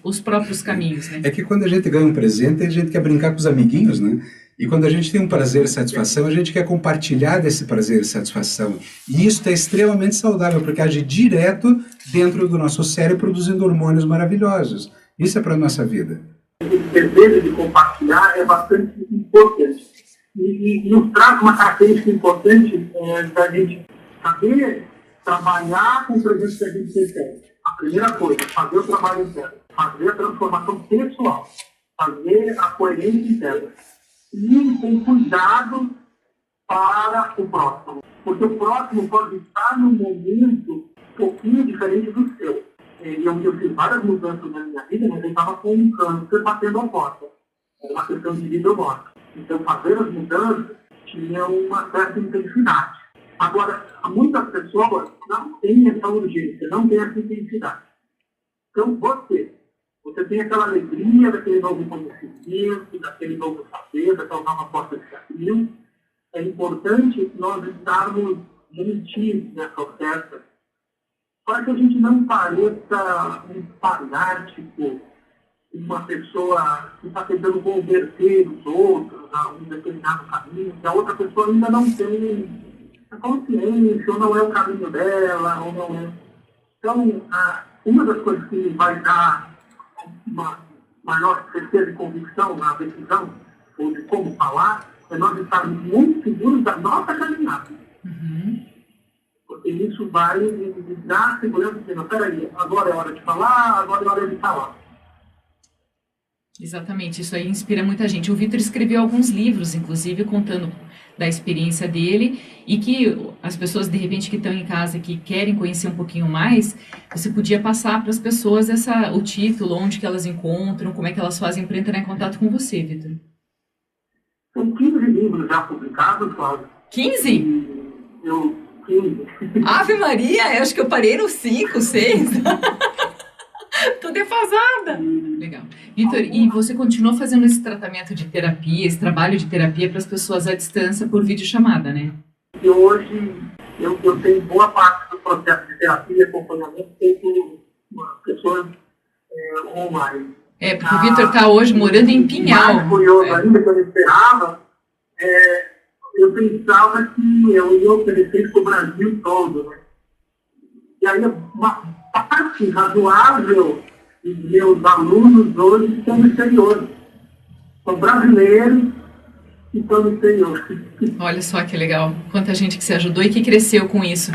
os próprios caminhos. Né? É que quando a gente ganha um presente, a gente quer brincar com os amiguinhos, né? E quando a gente tem um prazer e satisfação, a gente quer compartilhar desse prazer e satisfação. E isso é extremamente saudável, porque age direto dentro do nosso cérebro, produzindo hormônios maravilhosos. Isso é para a nossa vida. Esse desejo de compartilhar é bastante importante. E nos traz uma característica importante da gente saber trabalhar com o presente que a gente recebe. A primeira coisa, fazer o trabalho interno, fazer a transformação pessoal, fazer a coerência interna. E com cuidado para o próximo. Porque o próximo pode estar num momento pouquinho diferente do seu. Eu fiz várias mudanças na minha vida, mas eu estava com um câncer batendo a porta. Era uma questão de vida ou morte. Então, fazer as mudanças tinha uma certa intensidade. Agora, muitas pessoas não têm essa urgência, não têm essa intensidade. Então, você tem aquela alegria daquele novo conhecimento, daquele novo saber, daquela nova porta de caminho. É importante nós estarmos gentis nessa oferta, para que a gente não pareça um fanático, uma pessoa que está tentando converter os outros a um determinado caminho, que a outra pessoa ainda não tem a consciência, ou não é o caminho dela, ou não é. Então, uma das coisas que vai dar uma maior certeza e convicção na decisão, ou de como falar, é nós estarmos muito seguros da nossa caminhada. Porque isso vai dar segurança, dizendo, peraí, agora é hora de falar, agora é hora de falar. Exatamente, isso aí inspira muita gente. O Vitor escreveu alguns livros, inclusive, contando da experiência dele, e que as pessoas, de repente, que estão em casa, que querem conhecer um pouquinho mais, você podia passar para as pessoas o título, onde que elas encontram, como é que elas fazem para entrar em contato com você, Vitor. São 15 livros já publicados, Cláudio. 15? 15. Ave Maria, eu acho que eu parei no 5, 6. Tô defasada. Legal. Vitor, e você continua fazendo esse tratamento de terapia, esse trabalho de terapia para as pessoas à distância por videochamada, né? E hoje eu tenho boa parte do processo de terapia e acompanhamento feito por pessoas online. Porque o Vitor está hoje morando em Pinhal. Mais curioso ainda, que eu não esperava, eu pensava que eu ia oferecer isso para o Brasil todo, né? E aí, uma parte razoável dos meus alunos hoje estão no exterior. São brasileiros que estão no exterior. Olha só que legal. Quanta gente que se ajudou e que cresceu com isso.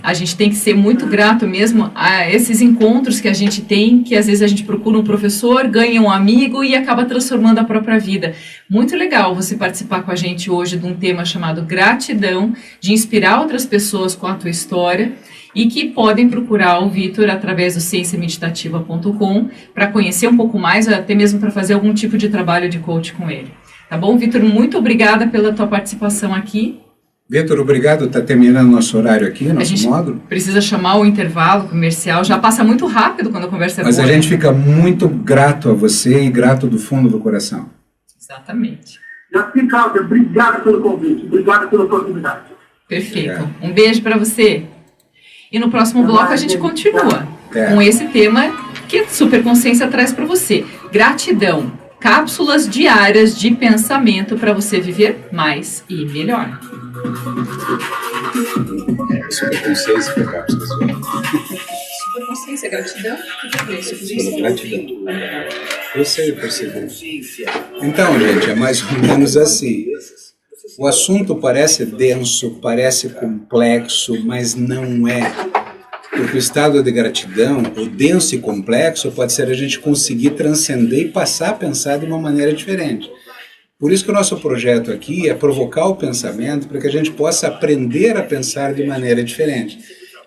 A gente tem que ser muito grato mesmo a esses encontros que a gente tem, que às vezes a gente procura um professor, ganha um amigo e acaba transformando a própria vida. Muito legal você participar com a gente hoje de um tema chamado gratidão, de inspirar outras pessoas com a tua história, e que podem procurar o Vitor através do cienciameditativa.com para conhecer um pouco mais, até mesmo para fazer algum tipo de trabalho de coach com ele. Tá bom, Vitor? Muito obrigada pela tua participação aqui. Vitor, obrigado. Está terminando nosso horário aqui, nosso módulo. Precisa chamar o intervalo comercial. Já passa muito rápido quando a conversa é boa. Mas a gente fica muito grato a você e grato do fundo do coração. Exatamente. Jaci, Cláudia, obrigado pelo convite. Obrigado pela oportunidade. Perfeito. Obrigado. Um beijo para você. E no próximo bloco a gente continua com esse tema que a Superconsciência traz para você. Gratidão. Cápsulas diárias de pensamento para você viver mais e melhor. Superconsciência para cápsulas. Superconsciência, gratidão. Gratidão. Eu sei, percebi. Então, gente, é mais ou menos assim. O assunto parece denso, parece complexo, mas não é. Porque o estado de gratidão, o denso e complexo, pode ser a gente conseguir transcender e passar a pensar de uma maneira diferente. Por isso que o nosso projeto aqui é provocar o pensamento para que a gente possa aprender a pensar de maneira diferente.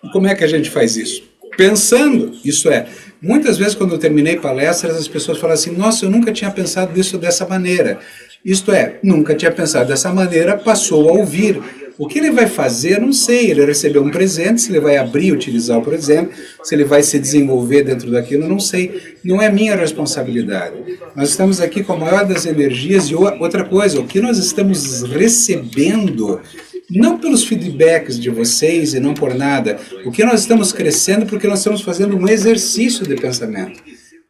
E como é que a gente faz isso? Pensando, isso é, muitas vezes quando eu terminei palestras, as pessoas falam assim, nossa, eu nunca tinha pensado nisso dessa maneira. Isto é, nunca tinha pensado dessa maneira, passou a ouvir. O que ele vai fazer, não sei. Ele recebeu um presente, se ele vai abrir e utilizar, por exemplo, se ele vai se desenvolver dentro daquilo, não sei. Não é minha responsabilidade. Nós estamos aqui com a maior das energias e outra coisa, o que nós estamos recebendo, não pelos feedbacks de vocês e não por nada, o que nós estamos crescendo porque nós estamos fazendo um exercício de pensamento.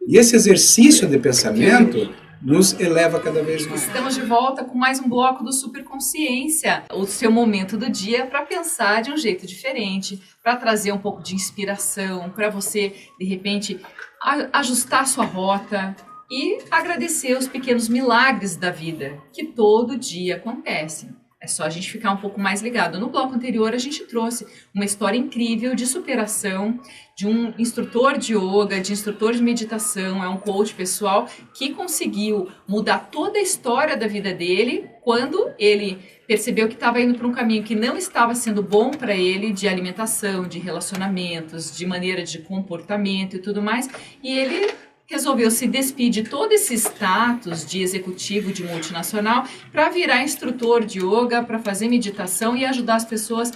E esse exercício de pensamento nos eleva cada vez mais. Estamos de volta com mais um bloco do Superconsciência, o seu momento do dia para pensar de um jeito diferente, para trazer um pouco de inspiração, para você, de repente, ajustar sua rota e agradecer os pequenos milagres da vida que todo dia acontecem. É só a gente ficar um pouco mais ligado. No bloco anterior, a gente trouxe uma história incrível de superação de um instrutor de yoga, de instrutor de meditação, é um coach pessoal que conseguiu mudar toda a história da vida dele quando ele percebeu que estava indo para um caminho que não estava sendo bom para ele, de alimentação, de relacionamentos, de maneira de comportamento e tudo mais, e ele resolveu se despedir de todo esse status de executivo de multinacional para virar instrutor de yoga, para fazer meditação e ajudar as pessoas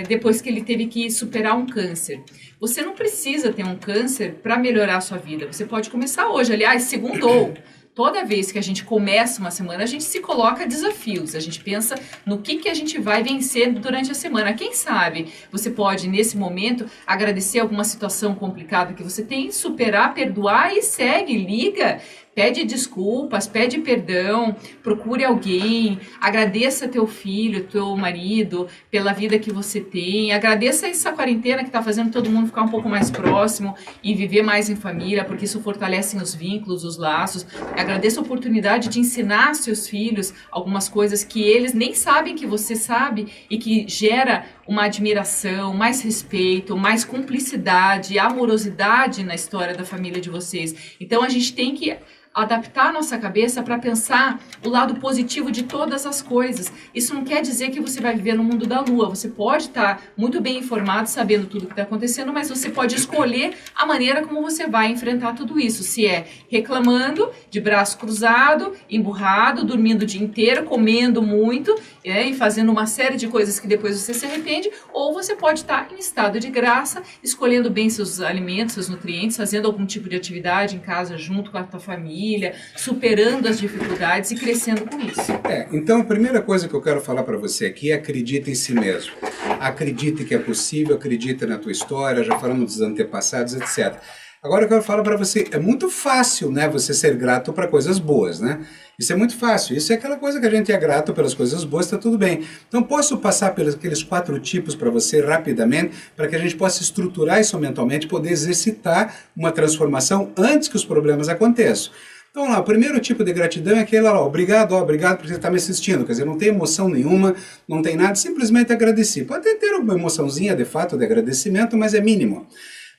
depois que ele teve que superar um câncer. Você não precisa ter um câncer para melhorar a sua vida. Você pode começar hoje. Aliás, segundou. Toda vez que a gente começa uma semana, a gente se coloca desafios. A gente pensa no que a gente vai vencer durante a semana. Quem sabe você pode, nesse momento, agradecer alguma situação complicada que você tem, superar, perdoar e segue, liga. Pede desculpas, pede perdão, procure alguém, agradeça teu filho, teu marido, pela vida que você tem, agradeça essa quarentena que está fazendo todo mundo ficar um pouco mais próximo e viver mais em família, porque isso fortalece os vínculos, os laços. Agradeça a oportunidade de ensinar seus filhos algumas coisas que eles nem sabem que você sabe e que gera uma admiração, mais respeito, mais cumplicidade, amorosidade na história da família de vocês. Então a gente tem que adaptar a nossa cabeça para pensar o lado positivo de todas as coisas. Isso não quer dizer que você vai viver no mundo da lua. Você pode estar muito bem informado, sabendo tudo que está acontecendo, mas você pode escolher a maneira como você vai enfrentar tudo isso. Se é reclamando, de braço cruzado, emburrado, dormindo o dia inteiro, comendo muito e fazendo uma série de coisas que depois você se arrepende, ou você pode estar em estado de graça, escolhendo bem seus alimentos, seus nutrientes, fazendo algum tipo de atividade em casa junto com a tua família, superando as dificuldades e crescendo com isso. Então a primeira coisa que eu quero falar para você aqui é acredite em si mesmo. Acredite que é possível, acredite na tua história, já falamos dos antepassados, etc. Agora eu quero falar para você, é muito fácil, né, você ser grato para coisas boas, né? Isso é muito fácil, isso é aquela coisa que a gente é grato pelas coisas boas, está tudo bem. Então posso passar pelos aqueles 4 tipos para você rapidamente, para que a gente possa estruturar isso mentalmente, poder exercitar uma transformação antes que os problemas aconteçam. Então lá, o primeiro tipo de gratidão é aquele lá, obrigado porque você está me assistindo, quer dizer, não tem emoção nenhuma, não tem nada, simplesmente agradecer. Pode até ter uma emoçãozinha de fato de agradecimento, mas é mínimo.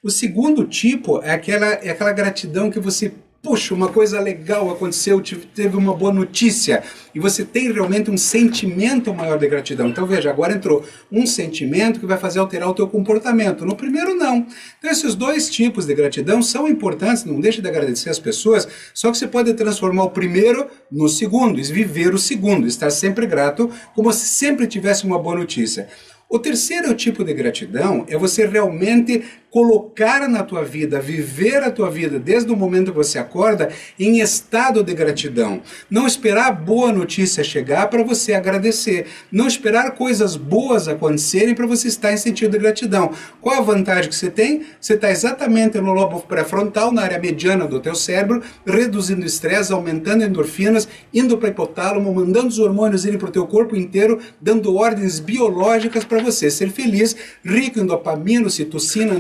O segundo tipo é aquela gratidão que você, puxa, uma coisa legal aconteceu, teve uma boa notícia, e você tem realmente um sentimento maior de gratidão. Então veja, agora entrou um sentimento que vai fazer alterar o teu comportamento. No primeiro não. Então esses 2 tipos de gratidão são importantes, não deixe de agradecer as pessoas, só que você pode transformar o primeiro no segundo, e viver o segundo, estar sempre grato, como se sempre tivesse uma boa notícia. O terceiro tipo de gratidão é você realmente colocar na tua vida, viver a tua vida desde o momento que você acorda em estado de gratidão. Não esperar a boa notícia chegar para você agradecer. Não esperar coisas boas acontecerem para você estar em sentido de gratidão. Qual a vantagem que você tem? Você está exatamente no lobo pré-frontal, na área mediana do teu cérebro, reduzindo o estresse, aumentando endorfinas, indo para o hipotálamo, mandando os hormônios irem para o teu corpo inteiro, dando ordens biológicas para você ser feliz, rico em dopamina, ocitocina,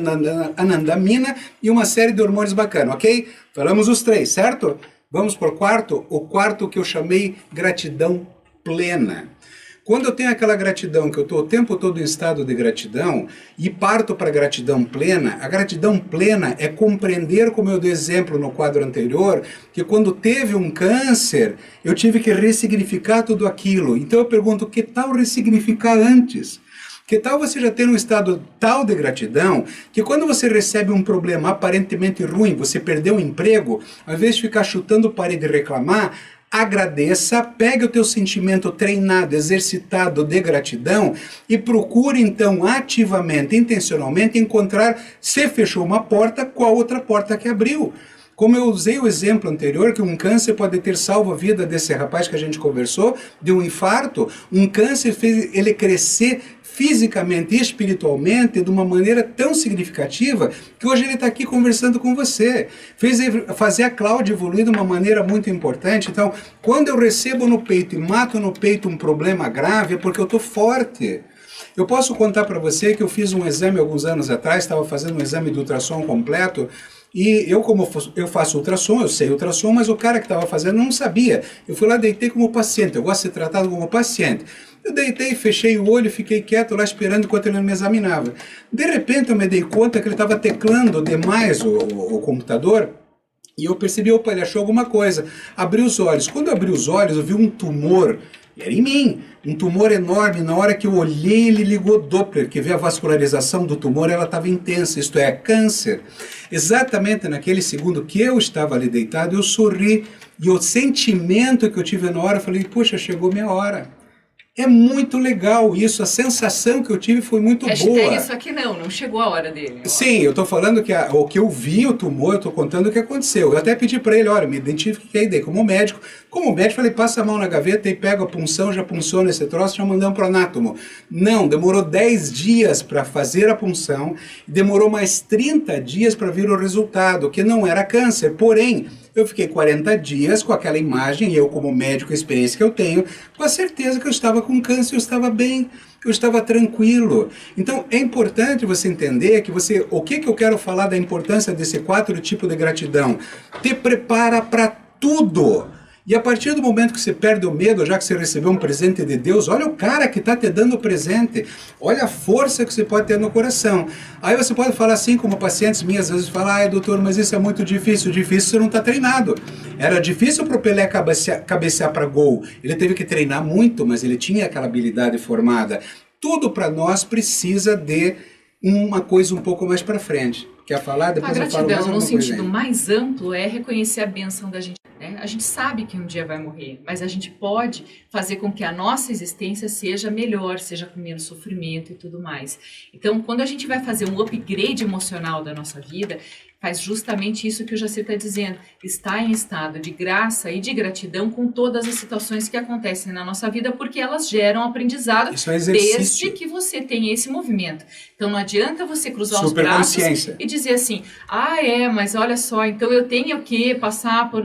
anandamina e uma série de hormônios bacanas, ok? Falamos os 3, certo? Vamos para o quarto que eu chamei gratidão plena. Quando eu tenho aquela gratidão, que eu estou o tempo todo em estado de gratidão e parto para a gratidão plena, a gratidão plena é compreender, como eu dei exemplo no quadro anterior, que quando teve um câncer, eu tive que ressignificar tudo aquilo. Então eu pergunto, que tal ressignificar antes? Que tal você já ter um estado tal de gratidão que quando você recebe um problema aparentemente ruim, você perdeu o emprego, ao invés de ficar chutando parede e reclamar, agradeça, pegue o teu sentimento treinado, exercitado de gratidão e procure então ativamente, intencionalmente encontrar, se fechou uma porta, qual outra porta que abriu. Como eu usei o exemplo anterior, que um câncer pode ter salvo a vida desse rapaz que a gente conversou, de um infarto, um câncer fez ele crescer fisicamente e espiritualmente de uma maneira tão significativa que hoje ele está aqui conversando com você. Fez fazer a Cláudia evoluir de uma maneira muito importante. Então, quando eu recebo no peito e mato no peito um problema grave, é porque eu estou forte. Eu posso contar para você que eu fiz um exame alguns anos atrás, estava fazendo um exame de ultrassom completo, e eu, como eu faço ultrassom, eu sei ultrassom, mas o cara que estava fazendo não sabia. Eu fui lá, deitei como paciente, eu gosto de ser tratado como paciente. Eu deitei, fechei o olho, fiquei quieto lá esperando enquanto ele me examinava. De repente eu me dei conta que ele estava teclando demais o computador e eu percebi, opa, ele achou alguma coisa. Abri os olhos. Quando eu abri os olhos, eu vi um tumor. Era em mim, um tumor enorme. Na hora que eu olhei, ele ligou Doppler, que vê a vascularização do tumor, ela estava intensa, isto é, câncer. Exatamente naquele segundo que eu estava ali deitado, eu sorri, e o sentimento que eu tive na hora, eu falei, puxa, chegou minha hora. É muito legal isso, a sensação que eu tive foi muito boa. Isso aqui não chegou a hora dele. Sim, eu estou falando que o que eu vi, o tumor, eu estou contando o que aconteceu. Eu até pedi para ele, olha, me identifiquei daí como médico. Como médico, falei, passa a mão na gaveta e pega a punção, já punciona esse troço, já mandamos para o anátomo. Não, demorou 10 dias para fazer a punção, demorou mais 30 dias para vir o resultado, que não era câncer, porém, eu fiquei 40 dias com aquela imagem, e eu como médico, a experiência que eu tenho, com a certeza que eu estava com câncer, eu estava bem, eu estava tranquilo. Então é importante você entender que o que eu quero falar da importância desse 4 tipos de gratidão. Te prepara para tudo. E a partir do momento que você perde o medo, já que você recebeu um presente de Deus, olha o cara que está te dando o presente, olha a força que você pode ter no coração. Aí você pode falar assim, como pacientes minhas, às vezes falam, ai doutor, mas isso é muito difícil você não está treinado. Era difícil para o Pelé cabecear para gol, ele teve que treinar muito, mas ele tinha aquela habilidade formada. Tudo para nós precisa de uma coisa um pouco mais para frente. Quer falar? Depois a eu falo mais gratidão, alguma no coisa sentido aí. mais amplo, é reconhecer a bênção da gente. A gente sabe que um dia vai morrer, mas a gente pode fazer com que a nossa existência seja melhor, seja com menos sofrimento e tudo mais. Então, quando a gente vai fazer um upgrade emocional da nossa vida, faz justamente isso que o Jacir está dizendo, está em estado de graça e de gratidão com todas as situações que acontecem na nossa vida, porque elas geram aprendizado Isso é exercício. desde que você tenha esse movimento. Então não adianta você cruzar os Superconsciência. braços e dizer assim, mas olha só, então eu tenho que passar por...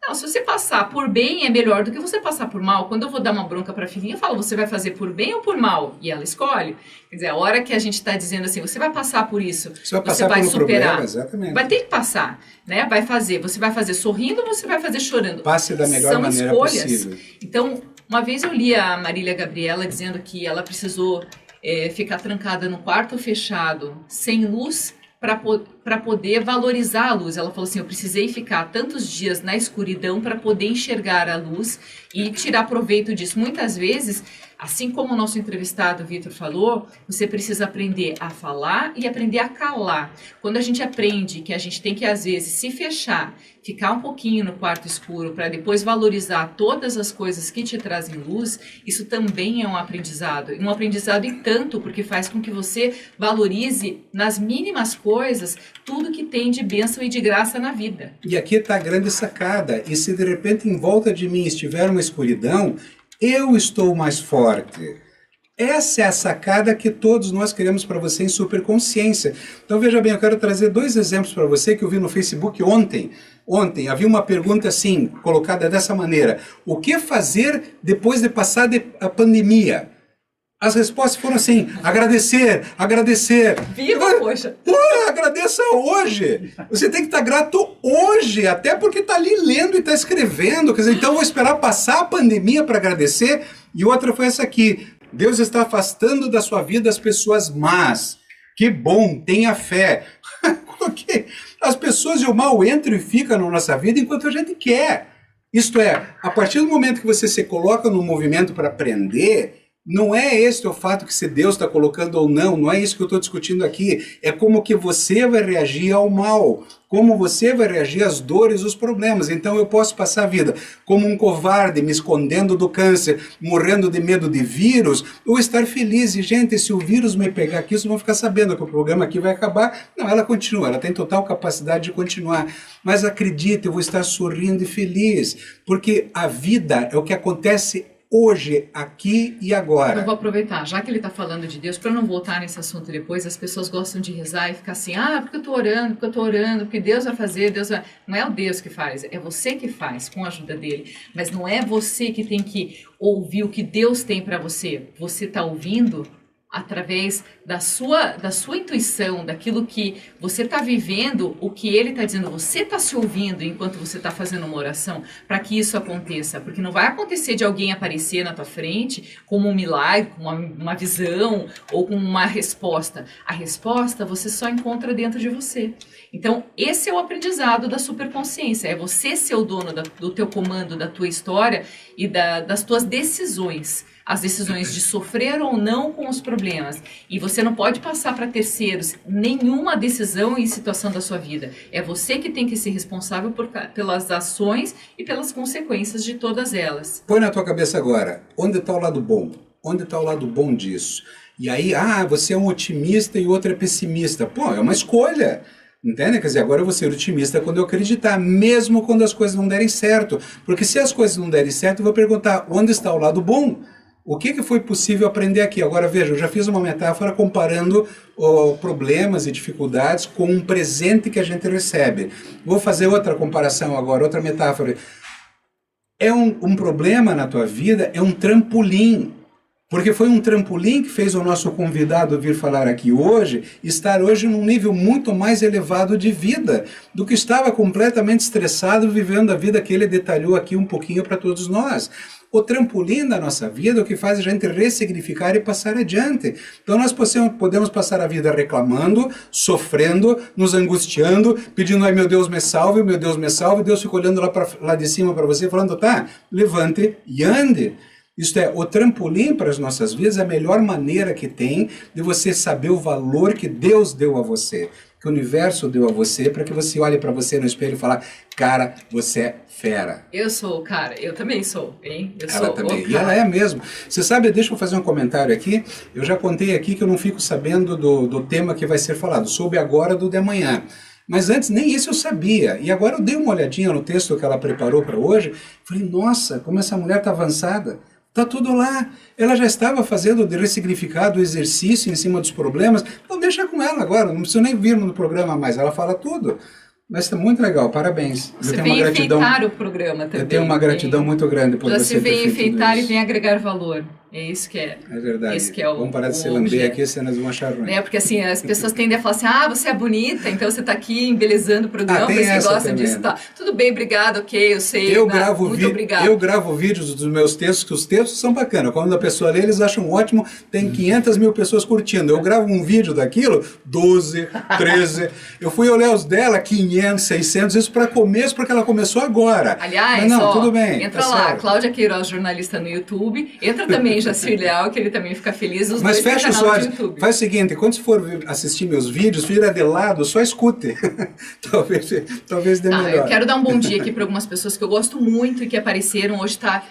Não, se você passar por bem é melhor do que você passar por mal. Quando eu vou dar uma bronca para a filhinha, eu falo, você vai fazer por bem ou por mal? E ela escolhe. Quer dizer, a hora que a gente está dizendo assim, você vai passar por isso, você vai superar. Problema, exatamente. Vai ter que passar, né? Vai fazer. Você vai fazer sorrindo ou você vai fazer chorando? Passe da melhor maneira escolhas. possível. Então, uma vez eu li a Marília Gabriela dizendo que ela precisou ficar trancada num quarto fechado, sem luz, para poder valorizar a luz. Ela falou assim, eu precisei ficar tantos dias na escuridão para poder enxergar a luz e tirar proveito disso. Muitas vezes, assim como o nosso entrevistado Vitor falou, você precisa aprender a falar e aprender a calar. Quando a gente aprende que a gente tem que, às vezes, se fechar, ficar um pouquinho no quarto escuro para depois valorizar todas as coisas que te trazem luz, isso também é um aprendizado. Um aprendizado e tanto, porque faz com que você valorize nas mínimas coisas tudo que tem de bênção e de graça na vida. E aqui está a grande sacada. E se de repente em volta de mim estiver uma escuridão, eu estou mais forte. Essa é a sacada que todos nós queremos para você em superconsciência. Então veja bem, eu quero trazer 2 exemplos para você que eu vi no Facebook ontem. Ontem havia uma pergunta assim, colocada dessa maneira. O que fazer depois de passar a pandemia? As respostas foram assim, agradecer. Viva, poxa! Agradeça hoje. Você tem que estar grato hoje, até porque está ali lendo e está escrevendo. Quer dizer, então eu vou esperar passar a pandemia para agradecer. E outra foi essa aqui. Deus está afastando da sua vida as pessoas más. Que bom, tenha fé. Porque as pessoas e o mal entram e ficam na nossa vida enquanto a gente quer. Isto é, a partir do momento que você se coloca no movimento para aprender, não é esse o fato que se Deus está colocando ou não é isso que eu estou discutindo aqui. É como que você vai reagir ao mal, como você vai reagir às dores, os problemas. Então eu posso passar a vida como um covarde, me escondendo do câncer, morrendo de medo de vírus, ou estar feliz. E, gente, se o vírus me pegar aqui, vocês vão ficar sabendo que o programa aqui vai acabar. Não, ela continua, ela tem total capacidade de continuar. Mas acredite, eu vou estar sorrindo e feliz, porque a vida é o que acontece hoje, aqui e agora. Eu vou aproveitar, já que ele está falando de Deus, para não voltar nesse assunto depois, as pessoas gostam de rezar e ficar assim, porque eu estou orando, porque Deus vai fazer, Deus vai... Não é o Deus que faz, é você que faz, com a ajuda dele. Mas não é você que tem que ouvir o que Deus tem para você. Você está ouvindo através da sua intuição, daquilo que você está vivendo, o que ele está dizendo, você está se ouvindo enquanto você está fazendo uma oração, para que isso aconteça, porque não vai acontecer de alguém aparecer na tua frente como um milagre, com uma visão ou com uma resposta. A resposta você só encontra dentro de você. Então, esse é o aprendizado da superconsciência, é você ser o dono do teu comando, da tua história e das tuas decisões. As decisões de sofrer ou não com os problemas. E você não pode passar para terceiros nenhuma decisão e situação da sua vida. É você que tem que ser responsável pelas ações e pelas consequências de todas elas. Põe na tua cabeça agora, onde está o lado bom? Onde está o lado bom disso? E aí, você é um otimista e o outro é pessimista. Pô, é uma escolha. Entende? Quer dizer, agora eu vou ser otimista quando eu acreditar, mesmo quando as coisas não derem certo. Porque se as coisas não derem certo, eu vou perguntar, onde está o lado bom? O que foi possível aprender aqui? Agora veja, eu já fiz uma metáfora comparando problemas e dificuldades com um presente que a gente recebe. Vou fazer outra comparação agora, outra metáfora. É um problema na tua vida, é um trampolim. Porque foi um trampolim que fez o nosso convidado vir falar aqui hoje, estar hoje num nível muito mais elevado de vida, do que estava completamente estressado vivendo a vida que ele detalhou aqui um pouquinho para todos nós. O trampolim da nossa vida é o que faz a gente ressignificar e passar adiante. Então nós podemos passar a vida reclamando, sofrendo, nos angustiando, pedindo, ai meu Deus me salve, Deus fica olhando lá de cima para você, falando, tá, levante e ande. Isto é, o trampolim para as nossas vidas é a melhor maneira que tem de você saber o valor que Deus deu a você, que o universo deu a você, para que você olhe para você no espelho e fale, cara, você é fera. Eu sou, cara, eu também sou, hein? Ela também, e ela é mesmo. Você sabe, deixa eu fazer um comentário aqui, eu já contei aqui que eu não fico sabendo do tema que vai ser falado, soube agora do de amanhã. Mas antes nem isso eu sabia, e agora eu dei uma olhadinha no texto que ela preparou para hoje, falei, nossa, como essa mulher está avançada. Está tudo lá. Ela já estava fazendo de ressignificado o exercício em cima dos problemas. Então deixa com ela agora, não precisa nem vir no programa mais, ela fala tudo. Mas está muito legal, parabéns. Você vem enfeitar o programa também. Eu tenho uma gratidão muito grande por você ter feito isso. Você vem enfeitar e vem agregar valor. É isso que é. É verdade. Esse que é Vamos parar de se lamber aqui, senão eles vão achar ruim. Porque assim, as pessoas tendem a falar assim, você é bonita, então você está aqui embelezando o programa, porque você gosta também, disso. Tá. Tudo bem, obrigado, ok, eu sei. Muito obrigado. Eu gravo vídeos dos meus textos, que os textos são bacanas. Quando a pessoa lê, eles acham ótimo, tem 500 mil pessoas curtindo. Eu gravo um vídeo daquilo, 12, 13. Eu fui olhar os dela, 500, 600, isso para começo, porque ela começou agora. Aliás, tudo bem. Entra lá, certo. Cláudia Queiroz, jornalista no YouTube. Entra também Jacir Leal, que ele também fica feliz. Mas fecha os olhos. Faz o seguinte, quando você for assistir meus vídeos, vira de lado, só escute. talvez dê melhor. Eu quero dar um bom dia aqui para algumas pessoas que eu gosto muito e que apareceram. Hoje está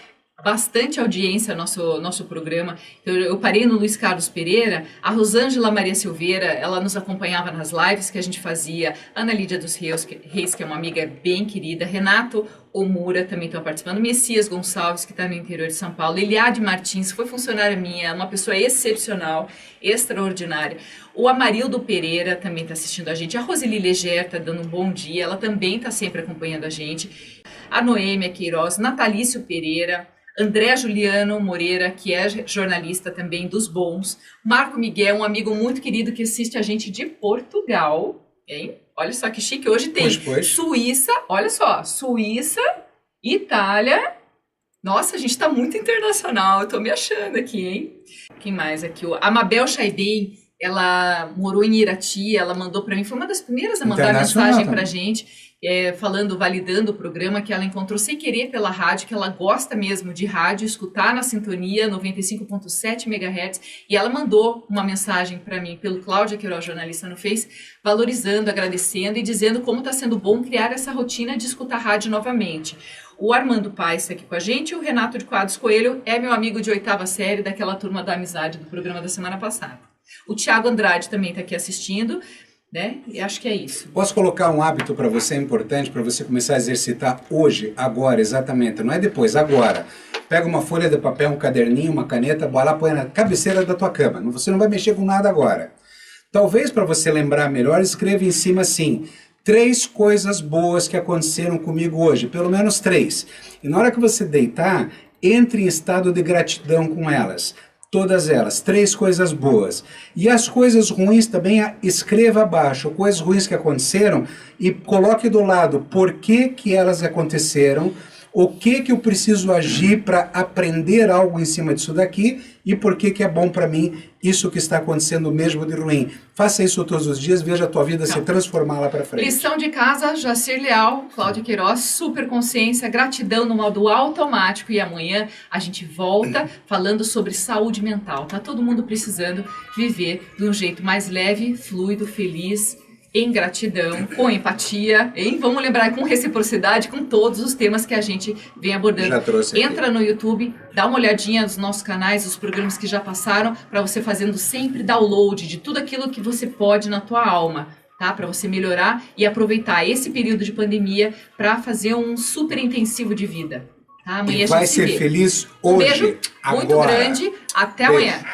bastante audiência nosso programa. Eu parei no Luiz Carlos Pereira, a Rosângela Maria Silveira, ela nos acompanhava nas lives que a gente fazia, Ana Lídia dos Reis, que é uma amiga bem querida, Renato Omura também estão participando, Messias Gonçalves, que está no interior de São Paulo, Eliade Martins, que foi funcionária minha, uma pessoa excepcional, extraordinária. O Amarildo Pereira também está assistindo a gente, a Roseli Leger está dando um bom dia, ela também está sempre acompanhando a gente, a Noêmia Queiroz, Natalício Pereira, André Juliano Moreira, que é jornalista também dos bons, Marco Miguel, um amigo muito querido que assiste a gente de Portugal, hein? Olha só que chique, hoje tem Suíça, olha só, Suíça, Itália, nossa, a gente tá muito internacional, eu tô me achando aqui, hein? Quem mais aqui? A Mabel Chaibem, ela morou em Irati, ela mandou para mim, foi uma das primeiras a mandar mensagem pra gente, falando, validando o programa que ela encontrou sem querer pela rádio, que ela gosta mesmo de rádio, escutar na sintonia 95.7 MHz, e ela mandou uma mensagem para mim pelo Cláudia Queiroz, jornalista no Face, valorizando, agradecendo e dizendo como está sendo bom criar essa rotina de escutar rádio novamente. O Armando Paes está aqui com a gente, e o Renato de Quadros Coelho é meu amigo de 8ª série daquela turma da amizade do programa da semana passada. O Thiago Andrade também está aqui assistindo, né? E acho que é isso. Posso colocar um hábito para você importante, para você começar a exercitar hoje, agora, exatamente, não é depois, agora. Pega uma folha de papel, um caderninho, uma caneta, vai lá, põe na cabeceira da tua cama. Você não vai mexer com nada agora. Talvez para você lembrar melhor, escreva em cima assim, 3 coisas boas que aconteceram comigo hoje, pelo menos 3. E na hora que você deitar, entre em estado de gratidão com elas. todas elas, 3 coisas boas. E as coisas ruins também escreva abaixo, coisas ruins que aconteceram e coloque do lado por que elas aconteceram, o que eu preciso agir para aprender algo em cima disso daqui e por que é bom para mim isso que está acontecendo mesmo de ruim. Faça isso todos os dias, veja a tua vida se transformar lá para frente. Lição de casa, Jacir Leal, Cláudia Queiroz, super consciência, gratidão no modo automático, e amanhã a gente volta falando sobre saúde mental. Tá todo mundo precisando viver de um jeito mais leve, fluido, feliz, em gratidão, com empatia, hein? Vamos lembrar, com reciprocidade, com todos os temas que a gente vem abordando. Já trouxe aqui. Entra no YouTube, dá uma olhadinha nos nossos canais, os programas que já passaram, para você fazendo sempre download de tudo aquilo que você pode na tua alma, tá? Para você melhorar e aproveitar esse período de pandemia para fazer um super intensivo de vida. Tá? Amanhã E a gente vai se ser vê. feliz Um hoje, beijo muito agora. grande, até Beijo. amanhã.